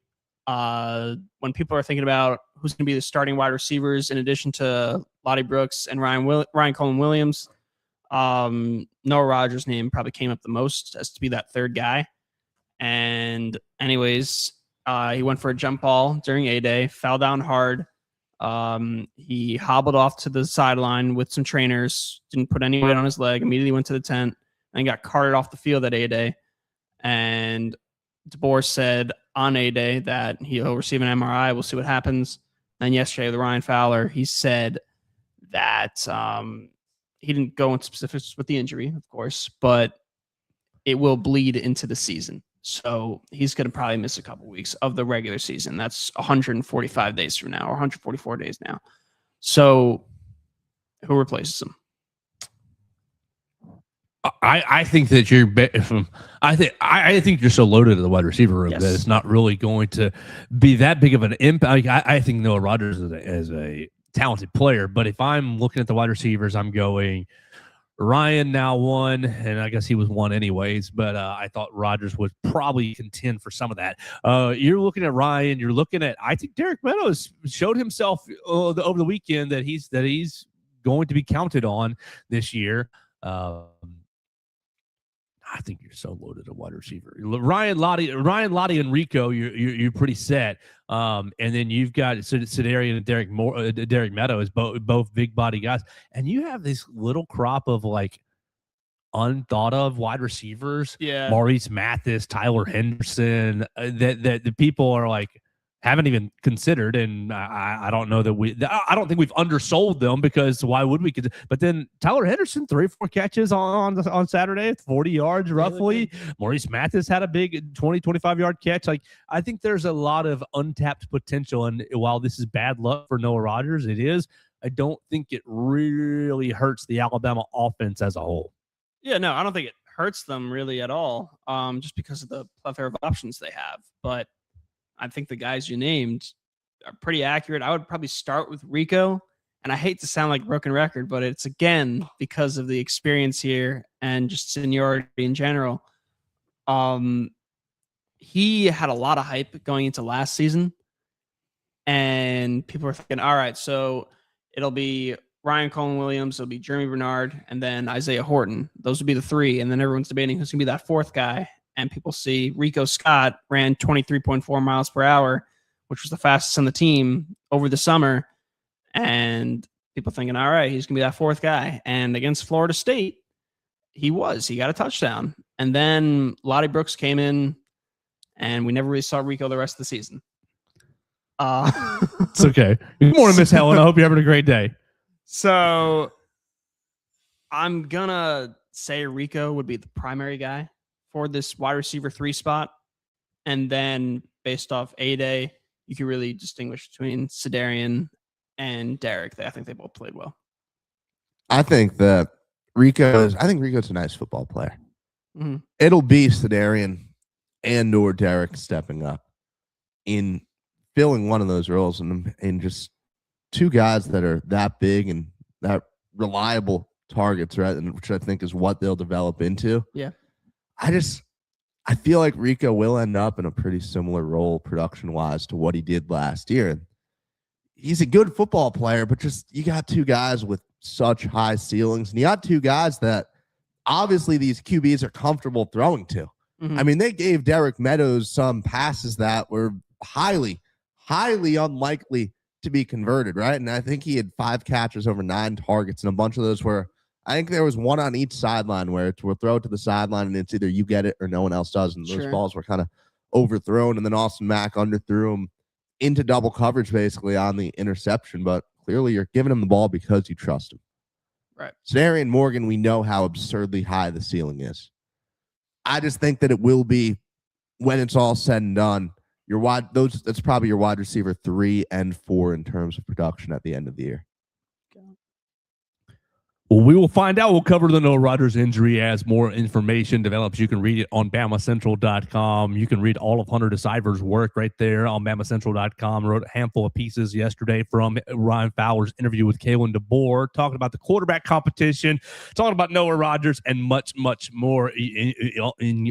When people are thinking about who's going to be the starting wide receivers, in addition to Lottie Brooks and Ryan Coleman Williams, Noah Rogers' name probably came up the most as to be that third guy. And anyways, he went for a jump ball during A-Day, fell down hard. He hobbled off to the sideline with some trainers, didn't put any weight on his leg, immediately went to the tent, and got carted off the field at A-Day. And DeBoer said on A-Day that he'll receive an MRI. We'll see what happens. Then yesterday with Ryan Fowler, he said that he didn't go into specifics with the injury, of course, but it will bleed into the season. So he's going to probably miss a couple weeks of the regular season. That's 145 days from now or 144 days now. So who replaces him? I think that I think you're so loaded in the wide receiver room that it's not really going to be that big of an impact. I think Noah Rogers is a talented player, but if I'm looking at the wide receivers, I'm going Ryan now one, and I guess he was one anyways, but I thought Rogers would probably contend for some of that. You're looking at Ryan. You're looking at, I think Derek Meadows showed himself over the weekend that he's going to be counted on this year. I think you're so loaded at wide receiver. Ryan Lottie, and Rico, you're pretty set. And then you've got Sedarian and Derek Meadows, both big body guys, and you have this little crop of like unthought of wide receivers. Yeah, Maurice Mathis, Tyler Henderson, that the people are like haven't even considered, and I don't know that I don't think we've undersold them because why would we? But then Tyler Henderson, 3-4 catches on Saturday, 40 yards roughly. Maurice Mathis had a big 20-25 yard catch. Like I think there's a lot of untapped potential, and while this is bad luck for Noah Rogers, it is. I don't think it really hurts the Alabama offense as a whole. Yeah, no, I don't think it hurts them really at all. Just because of the plethora of options they have, but I think the guys you named are pretty accurate. I would probably start with Rico, and I hate to sound like a broken record, but it's again because of the experience here and just seniority in general. He had a lot of hype going into last season, and people were thinking, all right, so it'll be Ryan Coleman Williams, it'll be Jeremy Bernard, and then Isaiah Horton. Those would be the three, and then everyone's debating who's going to be that fourth guy. And people see Rico Scott ran 23.4 miles per hour, which was the fastest on the team over the summer. And people thinking, all right, he's going to be that fourth guy. And against Florida State, he got a touchdown. And then Lottie Brooks came in, and we never really saw Rico the rest of the season. It's okay. Good morning, Miss Helen. I hope you're having a great day. So I'm going to say Rico would be the primary guy for this wide receiver 3 spot. And then based off A-Day, you can really distinguish between Sedarian and Derek. I think they both played well. I think Rico's a nice football player. Mm-hmm. It'll be Sedarian and or Derek stepping up in filling one of those roles and just two guys that are that big and that reliable targets, right? And which I think is what they'll develop into. Yeah. I feel like Rico will end up in a pretty similar role production-wise to what he did last year. he's a good football player, but just you got two guys with such high ceilings, and you got two guys that obviously these QBs are comfortable throwing to. I mean, they gave Derek Meadows some passes that were highly, highly unlikely to be converted, right? And I think he had 5 catches over 9 targets, and a bunch of those were, I think there was one on each sideline where we'll throw it to the sideline, and it's either you get it or no one else does. And those balls were kind of overthrown, and then Austin Mack underthrew him into double coverage basically on the interception. But clearly you're giving him the ball because you trust him. Right. Sedarian Morgan, we know how absurdly high the ceiling is. I just think that it will be, when it's all said and done, that's probably your wide receiver 3 and 4 in terms of production at the end of the year. Well, we will find out. We'll cover the Noah Rogers injury as more information develops. You can read it on BamaCentral.com. You can read all of Hunter De Siver's work right there on BamaCentral.com. Wrote a handful of pieces yesterday from Ryan Fowler's interview with Kalen DeBoer, talking about the quarterback competition, talking about Noah Rogers, and much, much more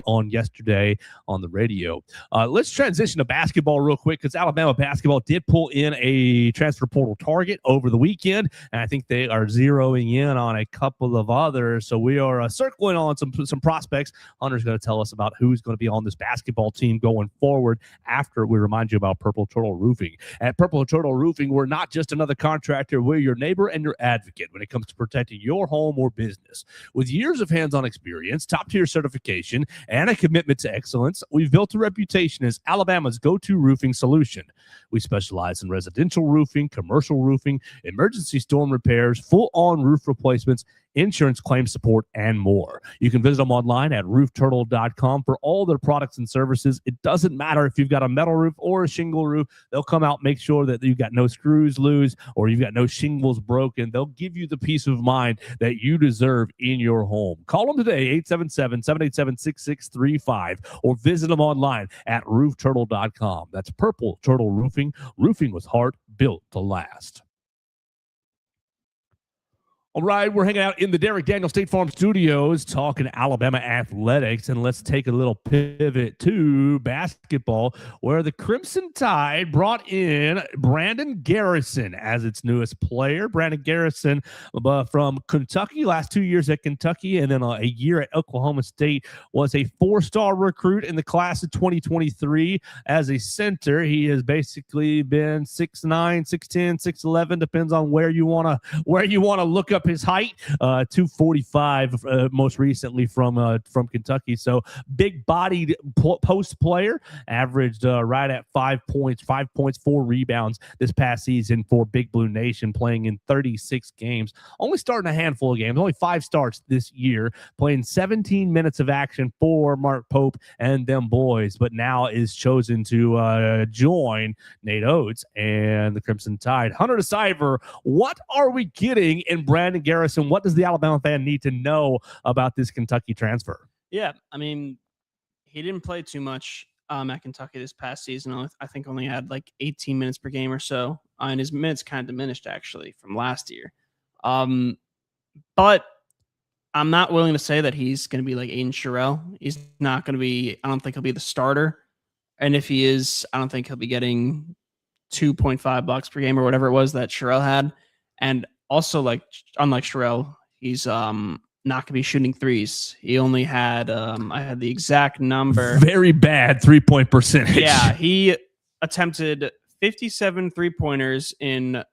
on yesterday on the radio. Let's transition to basketball real quick, because Alabama basketball did pull in a transfer portal target over the weekend, and I think they are zeroing in on a couple of others. So we are circling on some prospects. Hunter's going to tell us about who's going to be on this basketball team going forward after we remind you about Purple Turtle Roofing. At Purple Turtle Roofing, we're not just another contractor. We're your neighbor and your advocate when it comes to protecting your home or business. With years of hands-on experience, top-tier certification, and a commitment to excellence, we've built a reputation as Alabama's go-to roofing solution. We specialize in residential roofing, commercial roofing, emergency storm repairs, full-on roof replacements, insurance claim support, and more. You can visit them online at roofturtle.com for all their products and services. It doesn't matter if you've got a metal roof or a shingle roof. They'll come out, make sure that you've got no screws loose or you've got no shingles broken. They'll give you the peace of mind that you deserve in your home. Call them today, 877-787-6635, or visit them online at roofturtle.com. That's Purple Turtle Roofing, roofing with heart, built to last. All right, we're hanging out in the Derek Daniel State Farm Studios talking Alabama athletics, and let's take a little pivot to basketball, where the Crimson Tide brought in Brandon Garrison as its newest player. Brandon Garrison from Kentucky, last 2 years at Kentucky, and then a year at Oklahoma State, was a 4-star recruit in the class of 2023 as a center. He has basically been 6'9", 6'10", 6'11", depends on where you want to look up his height. 245 most recently from Kentucky. So big bodied post player, averaged right at 5 points, 4 rebounds this past season for Big Blue Nation, playing in 36 games, only starting a handful of games, only 5 starts this year, playing 17 minutes of action for Mark Pope and them boys, but now is chosen to join Nate Oates and the Crimson Tide. Hunter De Siver, what are we getting in Brandon Garrison? What does the Alabama fan need to know about this Kentucky transfer? Yeah, I mean, he didn't play too much at Kentucky this past season. I think only had like 18 minutes per game or so, and his minutes kind of diminished actually from last year. But I'm not willing to say that he's going to be like Aiden Sherrill. He's not going to be. I don't think he'll be the starter, and if he is, I don't think he'll be getting 2.5 blocks per game or whatever it was that Sherrill had. And also, like, unlike Sherrill, he's not going to be shooting threes. He only had, I had the exact number. Very bad 3-point percentage. Yeah, he attempted 57 3-pointers in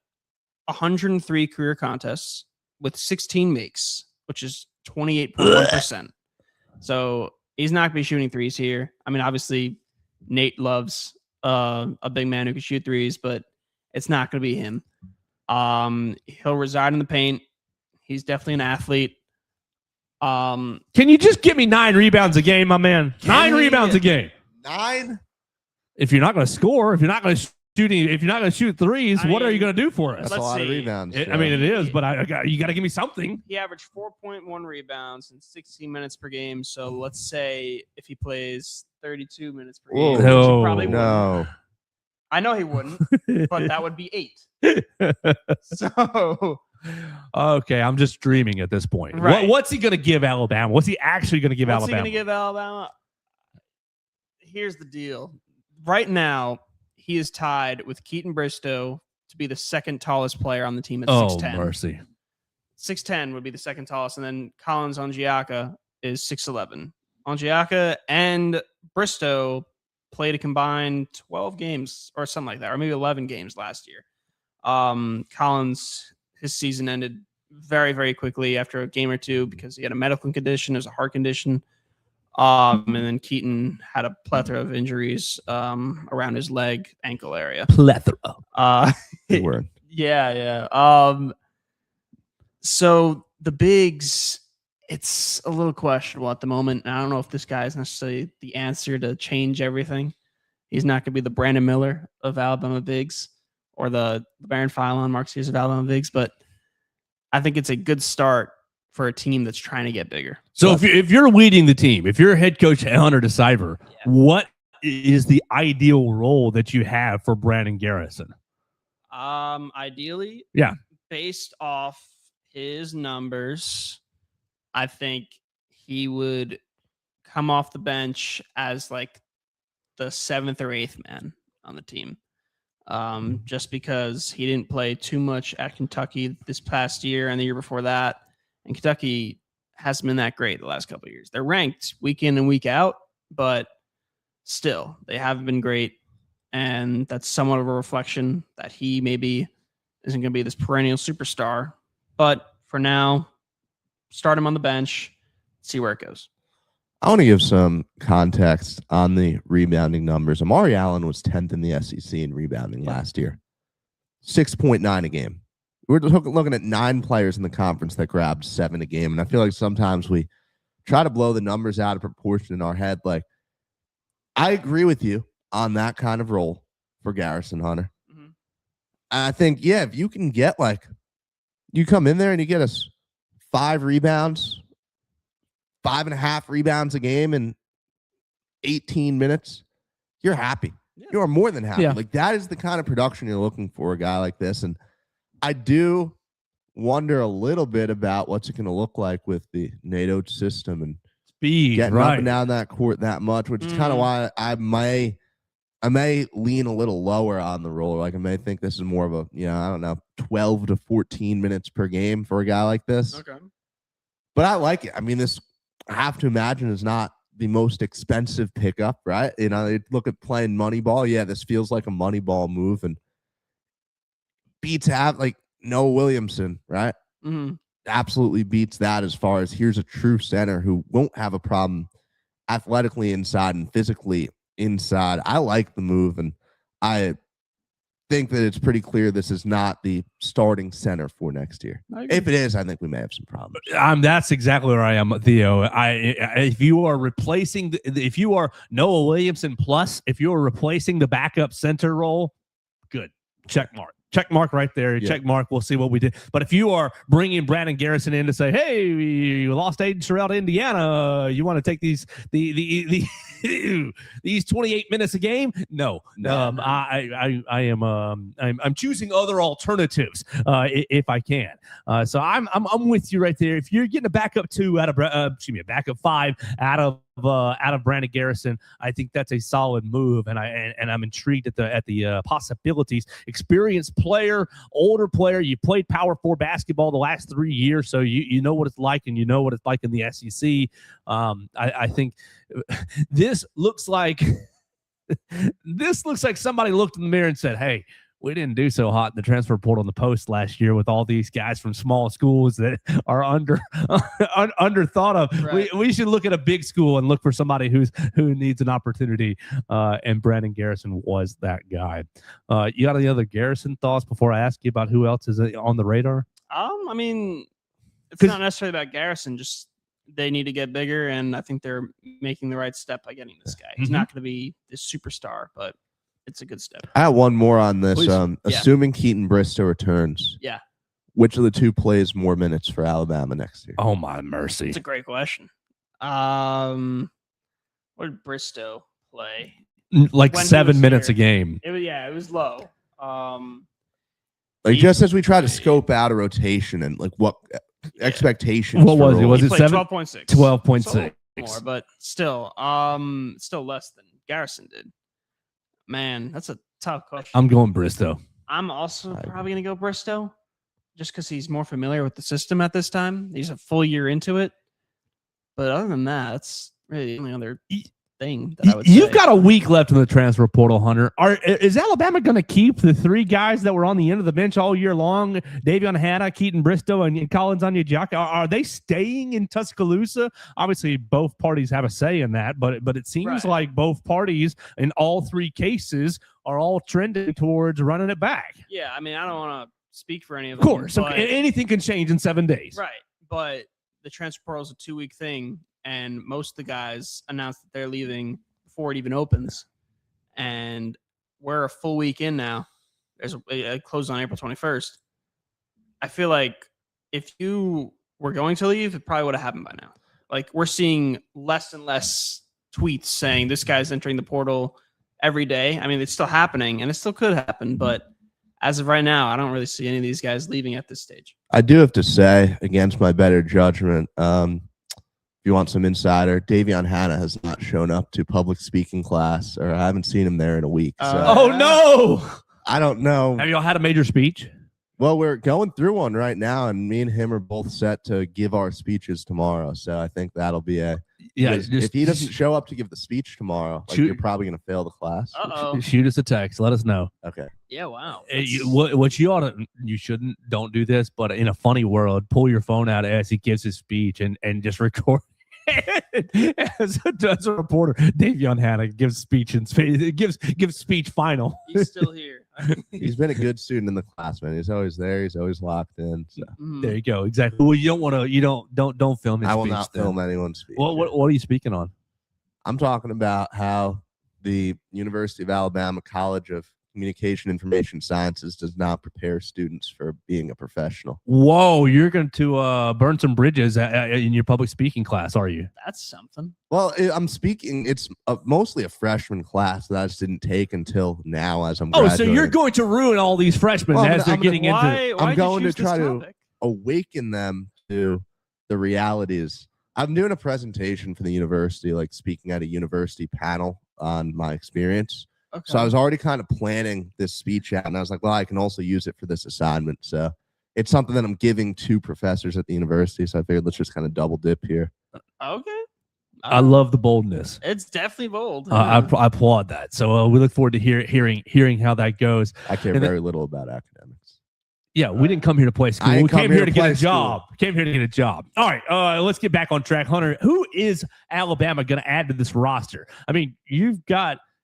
103 career contests with 16 makes, which is 28.1%. So he's not going to be shooting threes here. I mean, obviously, Nate loves a big man who can shoot threes, but it's not going to be him. He'll reside in the paint. He's definitely an athlete. Can you just give me 9 rebounds a game, my man? 9 rebounds a game. 9? If you're not going to score, if you're not going to shoot threes, what are you going to do for us? That's a lot of rebounds. I mean, it is, but you got to give me something. He averaged 4.1 rebounds in 16 minutes per game. So let's say if he plays 32 minutes per game, which he probably wouldn't. I know he wouldn't, but that would be 8. So, okay, I'm just dreaming at this point. Right. What's he going to give Alabama? What's he actually going to give Alabama? What's he going to give Alabama? Here's the deal. Right now, he is tied with Keaton Bristow to be the second tallest player on the team at Oh, 6'10". mercy. 6'10" would be the second tallest, and then Collins Ongiaka is 6'11". Ongiaka and Bristow played a combined 12 games or something like that, or maybe 11 games last year. Collins, his season ended very, very quickly after a game or two because he had a medical condition, it was a heart condition. And then Keaton had a plethora of injuries around his leg, ankle area. Plethora. Good word. Yeah. So the bigs, it's a little questionable at the moment. I don't know if this guy is necessarily the answer to change everything. He's not going to be the Brandon Miller of Alabama bigs or the Baron Philon, Mark Sears of Alabama bigs, but I think it's a good start for a team that's trying to get bigger. So if you're leading the team, if you're head coach Hunter De Siver, what is the ideal role that you have for Brandon Garrison? Ideally, based off his numbers, I think he would come off the bench as like the 7th or 8th man on the team. Just because he didn't play too much at Kentucky this past year and the year before that. And Kentucky hasn't been that great the last couple of years. They're ranked week in and week out, but still, they haven't been great. And that's somewhat of a reflection that he maybe isn't going to be this perennial superstar. But for now, start him on the bench, see where it goes. I want to give some context on the rebounding numbers. Amari Allen was 10th in the SEC in rebounding last year. 6.9 a game. We're looking at 9 players in the conference that grabbed 7 a game. And I feel like sometimes we try to blow the numbers out of proportion in our head. Like, I agree with you on that kind of role for Garrison, Hunter. Mm-hmm. I think, if you can get you come in there and you get us 5 rebounds, 5.5 rebounds a game in 18 minutes, you're happy. Yeah. You are more than happy. Yeah. Like, that is the kind of production you're looking for, a guy like this. And I do wonder a little bit about what's it going to look like with the NATO system and speed, getting up and down that court that much, which is kind of why I may lean a little lower on the roller. Like, I may think this is more of a, I don't know, 12 to 14 minutes per game for a guy like this. Okay. But I like it. I mean, this, I have to imagine, is not the most expensive pickup, right? They look at playing money ball. Yeah, this feels like a money ball move, and beats Noah Williamson, right? Mm-hmm. Absolutely beats that as far as here's a true center who won't have a problem athletically inside and physically inside. I like the move, and I think that it's pretty clear this is not the starting center for next year. If it is, I think we may have some problems. That's exactly where I am, Theo. If you are replacing, if you are Noah Williamson plus, if you are replacing the backup center role, good. Check mark. Check mark right there. Yeah. Check mark. We'll see what we did. But if you are bringing Brandon Garrison in to say, "Hey, we lost Aiden Terrell to Indiana. You want to take these 28 minutes a game?" No. I'm choosing other alternatives if I can. So I'm with you right there. If you're getting a backup 2 out of a backup 5 out of Brandon Garrison, I think that's a solid move, and I'm intrigued at the possibilities. Experienced player, older player. You played Power 4 basketball the last 3 years, so you know what it's like, and you know what it's like in the SEC. I think this looks like somebody looked in the mirror and said, "Hey, we didn't do so hot in the transfer portal in the post last year with all these guys from small schools that are under thought of. Right. We should look at a big school and look for somebody who needs an opportunity." And Brandon Garrison was that guy. You got any other Garrison thoughts before I ask you about who else is on the radar? I mean, it's not necessarily about Garrison. Just they need to get bigger, and I think they're making the right step by getting this guy. He's not going to be this superstar, but it's a good step. I have one more on this. Assuming Keaton Bristow returns, which of the 2 plays more minutes for Alabama next year? Oh, my mercy. It's a great question. What did Bristow play? Like 7 minutes a game. It was low. Just as we try to scope out a rotation and what expectations. What was it? Was it 7? 12.6. 12.6. More, but still less than Garrison did. Man, that's a tough question. I'm going Bristow. I'm also probably going to go Bristow just because he's more familiar with the system at this time. He's a full year into it. But other than that, that's really the only other thing that I would say. You've got a week left in the transfer portal, Hunter. Is Alabama going to keep the 3 guys that were on the end of the bench all year long? Davion Hanna, Keaton Bristow, and Collins Onyejaka. Are they staying in Tuscaloosa? Obviously, both parties have a say in that, but it seems like both parties in all 3 cases are all trending towards running it back. Yeah, I mean, I don't want to speak for any of them. Of course, anything can change in 7 days. Right, but the transfer portal is a 2-week thing. And most of the guys announced that they're leaving before it even opens. And we're a full week in now. It closed on April 21st. I feel like if you were going to leave, it probably would have happened by now. Like, we're seeing less and less tweets saying this guy's entering the portal every day. I mean, it's still happening, and it still could happen. But as of right now, I don't really see any of these guys leaving at this stage. I do have to say, against my better judgment, you want some insider, Davion Hanna has not shown up to public speaking class, or I haven't seen him there in a week. So oh, no. I don't know. Have y'all had a major speech? Well, we're going through one right now, and me and him are both set to give our speeches tomorrow. So I think that'll be if he doesn't show up to give the speech tomorrow, you're probably going to fail the class. Uh-oh. Shoot us a text. Let us know. Okay. Yeah, wow. What you shouldn't, don't do this, but in a funny world, pull your phone out as he gives his speech and just record. as a reporter, Davion Hanna gives speech and gives speech final. He's still here. He's been a good student in the class, man. He's always there. He's always locked in. So. There you go. Exactly. Well, you don't want to. You don't film his speech. I will not film anyone's speech. What are you speaking on? I'm talking about how the University of Alabama College of Communication Information Sciences does not prepare students for being a professional. Whoa, you're going to burn some bridges in your public speaking class, are you? That's something. Well, I'm speaking. It's mostly a freshman class that I just didn't take until now as I'm graduating. So you're going to ruin all these freshmen as they're getting into it. I'm going to try to awaken them to the realities. I'm doing a presentation for the university, like speaking at a university panel on my experience. Okay. So I was already kind of planning this speech out, and I was like, well, I can also use it for this assignment. So it's something that I'm giving to professors at the university. So I figured let's just kind of double dip here. Okay. I love the boldness. It's definitely bold. I applaud that. So we look forward to hearing how that goes. I care very little about academics. Yeah, we didn't come here to play school. We came here to get a job. Came here to get a job. All right, let's get back on track. Hunter, who is Alabama going to add to this roster? I mean, you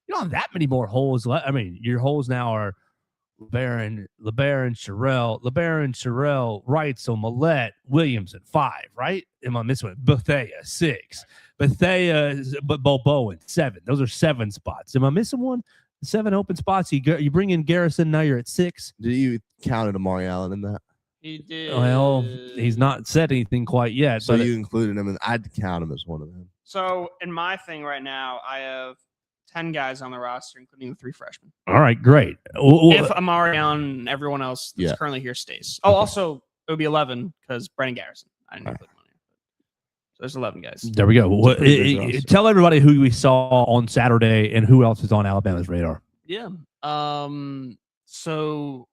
don't have that many more holes left. I mean, your holes now are LeBaron, Sherrell, Wrightsell, Millette, Williams at 5, right? Am I missing one? Bethea, 6. Bowen, 7. Those are 7 spots. Am I missing one? 7 open spots. You bring in Garrison, now you're at 6. Did you count Amari Allen in that? He did. Well, he's not said anything quite yet. So you included him, and I'd count him as one of them. So in my thing right now, I have 10 guys on the roster, including the 3 freshmen. All right, great. If Amari Allen and everyone else that's currently here stays. Oh, also, it would be 11 because Brennan Garrison. I didn't include him on here. So there's 11 guys. There we go. Tell everybody who we saw on Saturday and who else is on Alabama's radar. Yeah. So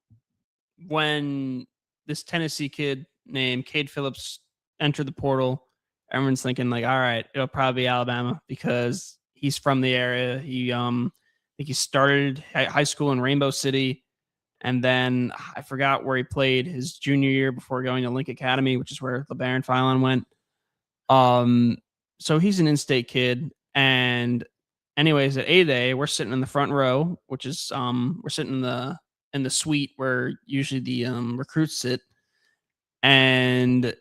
when this Tennessee kid named Cade Phillips entered the portal, everyone's thinking like, all right, it'll probably be Alabama because he's from the area. He, I think he started high school in Rainbow City, and then I forgot where he played his junior year before going to Link Academy, which is where LeBaron Philon went. So he's an in-state kid, and anyways, at A-Day, we're sitting in the front row, which is we're sitting in the suite where usually the recruits sit, and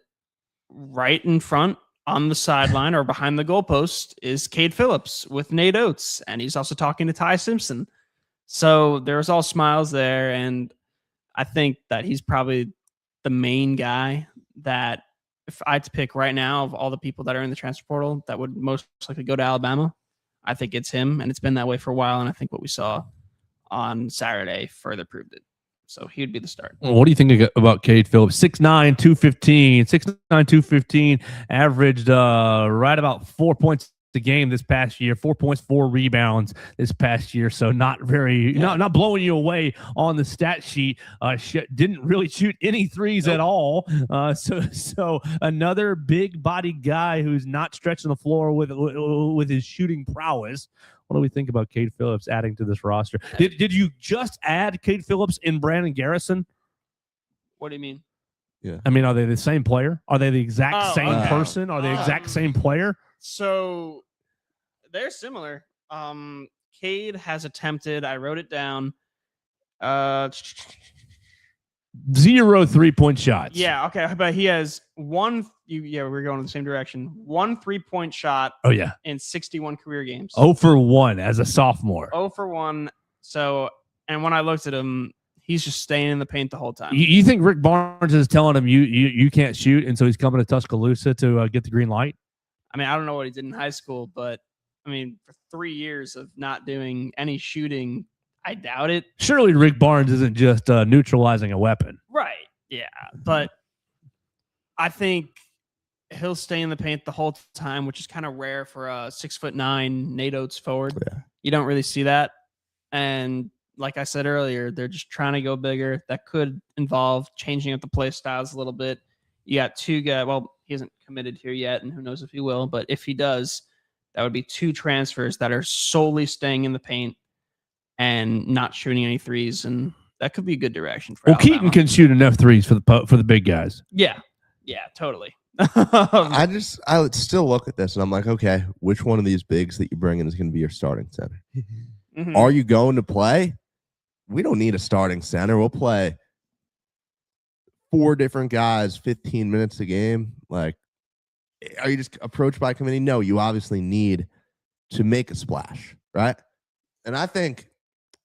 right in front on the sideline or behind the goalpost is Cade Phillips with Nate Oates, and he's also talking to Ty Simpson. So there's all smiles there, and I think that he's probably the main guy that if I had to pick right now of all the people that are in the transfer portal that would most likely go to Alabama, I think it's him, and it's been that way for a while, and I think what we saw on Saturday further proved it. So he would be the start. What do you think about Cade Phillips? 6'9", 215, 6'9", 215, averaged right about 4 points a a game this past year, 4 points, 4 rebounds this past year. So not very, not blowing you away on the stat sheet. Didn't really shoot any threes at all. So another big body guy who's not stretching the floor with his shooting prowess. What do we think about Cade Phillips adding to this roster? Did you just add Cade Phillips in Brandon Garrison? What do you mean? Yeah. I mean, are they the same player? Are they the exact same person? Are they the exact same player? So they're similar. Cade has attempted, I wrote it down, 0 3-point shots. Yeah, okay, but he has one. We're going in the same direction. 1 3-point shot. Oh yeah, in 61 career games. 0 for 1 as a sophomore. 0 for 1. So, and when I looked at him, he's just staying in the paint the whole time. You think Rick Barnes is telling him you can't shoot, and so he's coming to Tuscaloosa to get the green light? I mean, I don't know what he did in high school, but I mean, for 3 years of not doing any shooting, I doubt it. Surely Rick Barnes isn't just neutralizing a weapon. Right. Yeah. But I think he'll stay in the paint the whole time, which is kind of rare for a 6'9" Nate Oates forward. Yeah. You don't really see that. And like I said earlier, they're just trying to go bigger. That could involve changing up the play styles a little bit. You got 2 guys. Well, he hasn't committed here yet, and who knows if he will. But if he does, that would be 2 transfers that are solely staying in the paint and not shooting any threes, and that could be a good direction for Alabama. Keaton can shoot enough threes for the big guys. Yeah, totally. I would still look at this and I'm like, okay, which one of these bigs that you bring in is going to be your starting center? Mm-hmm. Are you going to play? We don't need a starting center. We'll play 4 different guys, 15 minutes a game. Like, are you just approached by committee? No, you obviously need to make a splash, right? And I think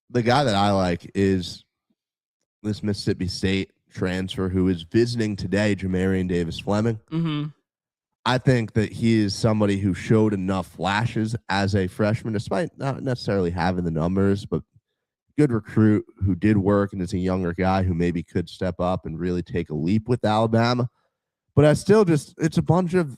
the guy that I like is this Mississippi State transfer who is visiting today, Jamarian Davis-Fleming. Mm-hmm. I think that he is somebody who showed enough flashes as a freshman, despite not necessarily having the numbers, but good recruit who did work and is a younger guy who maybe could step up and really take a leap with Alabama. But I still it's a bunch of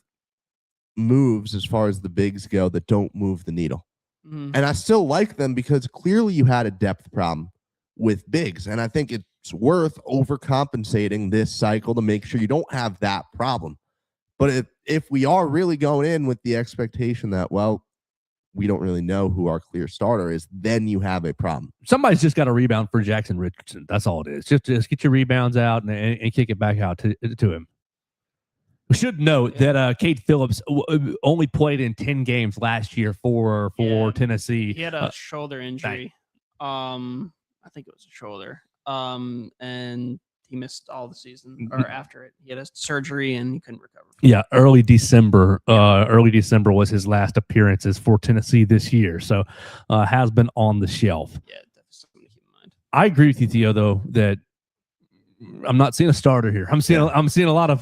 moves as far as the bigs go that don't move the needle. Mm-hmm. And I still like them because clearly you had a depth problem with bigs. And I think it's worth overcompensating this cycle to make sure you don't have that problem. But if we are really going in with the expectation that, well, we don't really know who our clear starter is, then you have a problem. Somebody's just got to rebound for Jackson Richardson. That's all it is. Just get your rebounds out and kick it back out to him. We should note that Cade Phillips only played in 10 games last year for Tennessee. He had a shoulder injury. I think it was a shoulder. And he missed all the season or after it. He had a surgery and he couldn't recover. Yeah, early December. Early December was his last appearances for Tennessee this year. So has been on the shelf. Yeah, that's something to keep in mind. I agree with you, Theo, though, that I'm not seeing a starter here. I'm seeing a lot of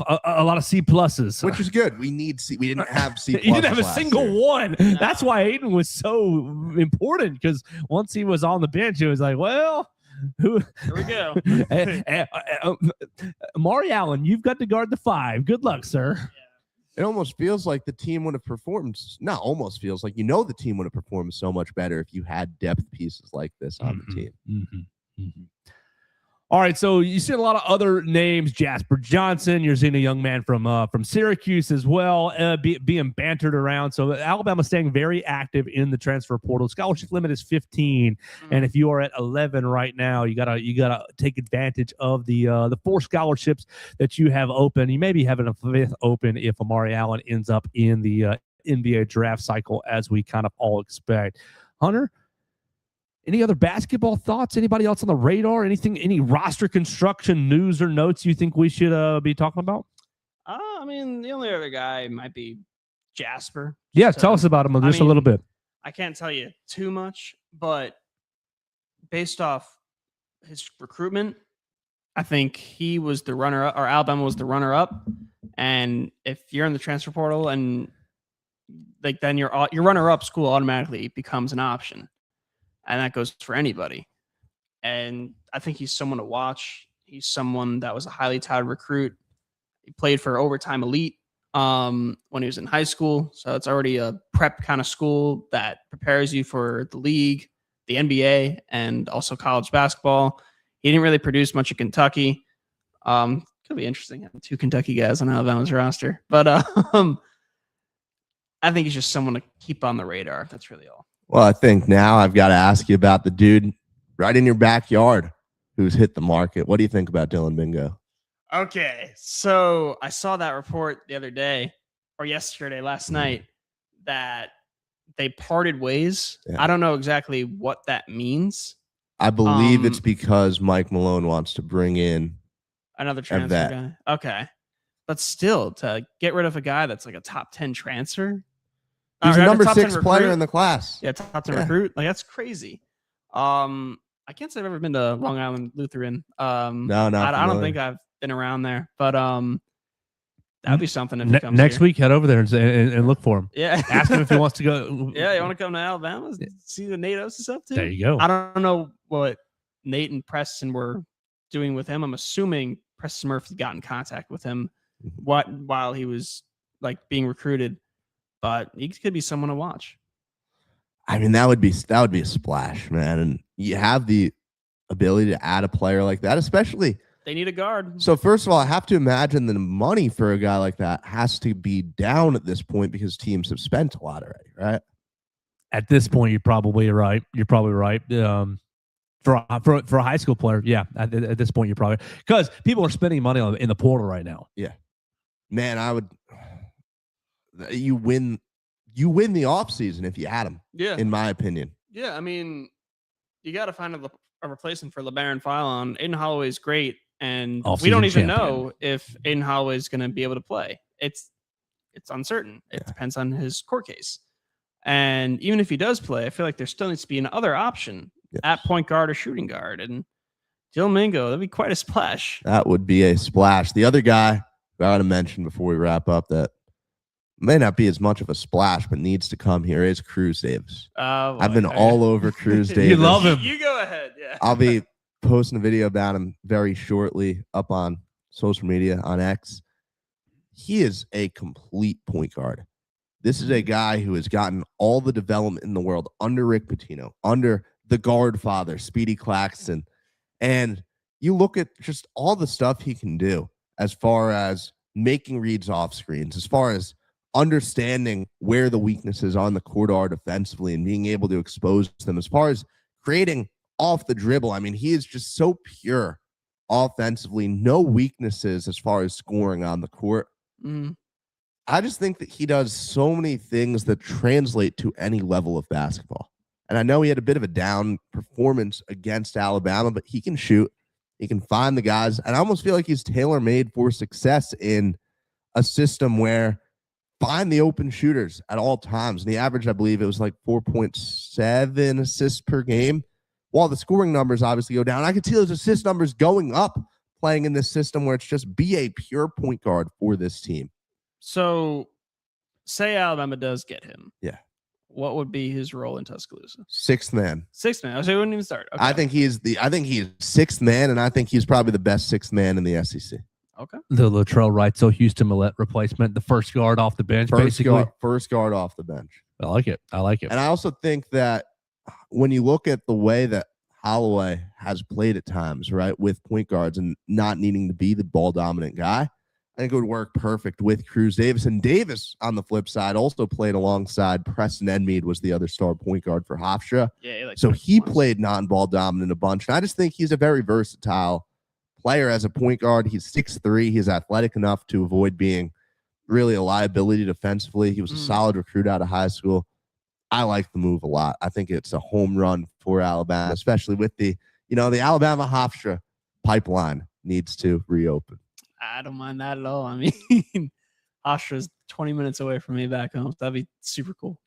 C pluses, which is good. We need C. We didn't have C. You didn't have a single one. No. That's why Aiden was so important, because once he was on the bench, it was like, well, here we go. Amari Allen, you've got to guard the 5. Good luck, sir. Yeah. It almost feels like the team would have performed. Not almost feels like the team would have performed so much better if you had depth pieces like this on the team. Mm-hmm. Mm-hmm. All right, so you see a lot of other names. Jasper Johnson, you're seeing a young man from Syracuse as well, being bantered around. So Alabama staying very active in the transfer portal. Scholarship limit is 15, and if you are at 11 right now, you gotta take advantage of the 4 scholarships that you have open. You may be having a 5th open if Amari Allen ends up in the NBA draft cycle, as we kind of all expect. Hunter, any other basketball thoughts? Anybody else on the radar? Any roster construction news or notes you think we should be talking about? I mean, the only other guy might be Jasper. Yeah, tell us about him just a little bit. I can't tell you too much, but based off his recruitment, I think he was the runner-up, or Alabama was the runner-up. And if you're in the transfer portal and then your runner-up school automatically becomes an option. And that goes for anybody. And I think he's someone to watch. He's someone that was a highly touted recruit. He played for Overtime Elite when he was in high school. So it's already a prep kind of school that prepares you for the league, the NBA, and also college basketball. He didn't really produce much at Kentucky. Could be interesting having 2 Kentucky guys on Alabama's roster. But I think he's just someone to keep on the radar. That's really all. Well, I think now I've got to ask you about the dude right in your backyard who's hit the market. What do you think about Dylan Bingo? Okay, so I saw that report the other day or last night, that they parted ways. Yeah. I don't know exactly what that means. I believe it's because Mike Malone wants to bring in another transfer guy. Okay, but still, to get rid of a guy that's like a top 10 transfer. He's a number top 6 10 player recruit. in the class. Yeah, top 10 recruit. Like, that's crazy. I can't say I've ever been to Long Island Lutheran. No, I don't think I've been around there, but that'd be something if he comes next here. week. Head over there and look for him. Yeah, ask him if he wants to go. Yeah, you want to come to Alabama? See what Nate Oates is up to? There you go. I don't know what Nate and Preston were doing with him. I'm assuming Preston Murphy got in contact with him while he was like being recruited, but he could be someone to watch. I mean, that would be a splash, man. And you have the ability to add a player like that, especially. They need a guard. So first of all, I have to imagine the money for a guy like that has to be down at this point because teams have spent a lot already, right? At this point, you're probably right. You're probably right. For a high school player, yeah. At this point, you're probably, because people are spending money in the portal right now. Yeah, man, I would. You win the offseason if you add him. Yeah, in my opinion. Yeah, I mean, you got to find a replacement for LeBaron Philon. Aiden Holloway's great, and we don't even know if Aiden Holloway is going to be able to play. It's uncertain. It depends on his court case. And even if he does play, I feel like there still needs to be another option at point guard or shooting guard. And Dylan Bingo, that'd be quite a splash. That would be a splash. The other guy I want to mention before we wrap up that may not be as much of a splash, but needs to come here is Cruz Davis. I've been all over Cruz Davis. You love him. You go ahead. Yeah. I'll be posting a video about him very shortly up on social media on X. He is a complete point guard. This is a guy who has gotten all the development in the world under Rick Pitino, under the guard father, Speedy Claxton. And you look at just all the stuff he can do as far as making reads off screens, as far as understanding where the weaknesses on the court are defensively and being able to expose them, as far as creating off the dribble. I mean, he is just so pure offensively, no weaknesses as far as scoring on the court. I just think that he does so many things that translate to any level of basketball. And I know he had a bit of a down performance against Alabama, but he can shoot. He can find the guys. And I almost feel like he's tailor-made for success in a system where find the open shooters at all times. And the average, I believe it was like 4.7 assists per game. While the scoring numbers obviously go down, I could see those assist numbers going up playing in this system where it's just be a pure point guard for this team. So say Alabama does get him. Yeah. What would be his role in Tuscaloosa? Sixth man. Sixth man. So he wouldn't even start. Okay. I think he's sixth man, and I think he's probably the best sixth man in the SEC. Okay. The Latrell Wright, so Houston Millette replacement, the first guard off the bench, basically. First guard off the bench. I like it. And I also think that when you look at the way that Holloway has played at times, right, with point guards and not needing to be the ball dominant guy, I think it would work perfect with Cruz Davis. And Davis, on the flip side, also played alongside Preston Edmeade, was the other star point guard for Hofstra. Yeah, so he played non-ball dominant a bunch. And I just think he's a very versatile player as a point guard. He's 6'3". He's athletic enough to avoid being really a liability defensively. He was a solid recruit out of high school. I like the move a lot. I think it's a home run for Alabama, especially with the Alabama Hofstra pipeline needs to reopen. I don't mind that at all. I mean, Hofstra's 20 minutes away from me back home. So that'd be super cool.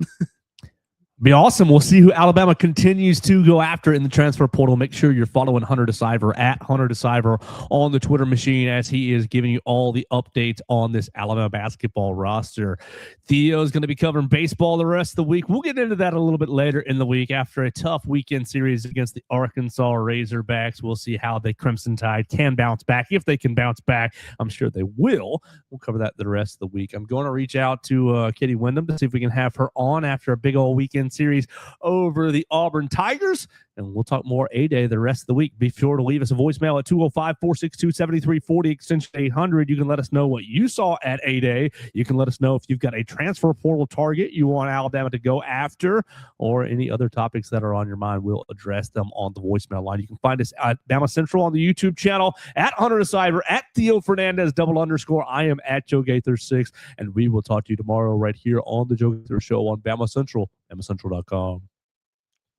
Be awesome. We'll see who Alabama continues to go after in the transfer portal. Make sure you're following Hunter De Siver at Hunter De Siver on the Twitter machine as he is giving you all the updates on this Alabama basketball roster. Theo is going to be covering baseball the rest of the week. We'll get into that a little bit later in the week after a tough weekend series against the Arkansas Razorbacks. We'll see how the Crimson Tide can bounce back. If they can bounce back, I'm sure they will. We'll cover that the rest of the week. I'm going to reach out to Kitty Wyndham to see if we can have her on after a big old weekend series over the Auburn Tigers, and we'll talk more A-Day the rest of the week. Be sure to leave us a voicemail at 205-462-7340, extension 800. You can let us know what you saw at A-Day. You can let us know if you've got a transfer portal target you want Alabama to go after, or any other topics that are on your mind. We'll address them on the voicemail line. You can find us at BamaCentral on the YouTube channel, at Hunter De Siver, at Theo Fernandez _. I am at Joe Gaither 6, and we will talk to you tomorrow right here on the Joe Gaither Show on BamaCentral, BamaCentral.com.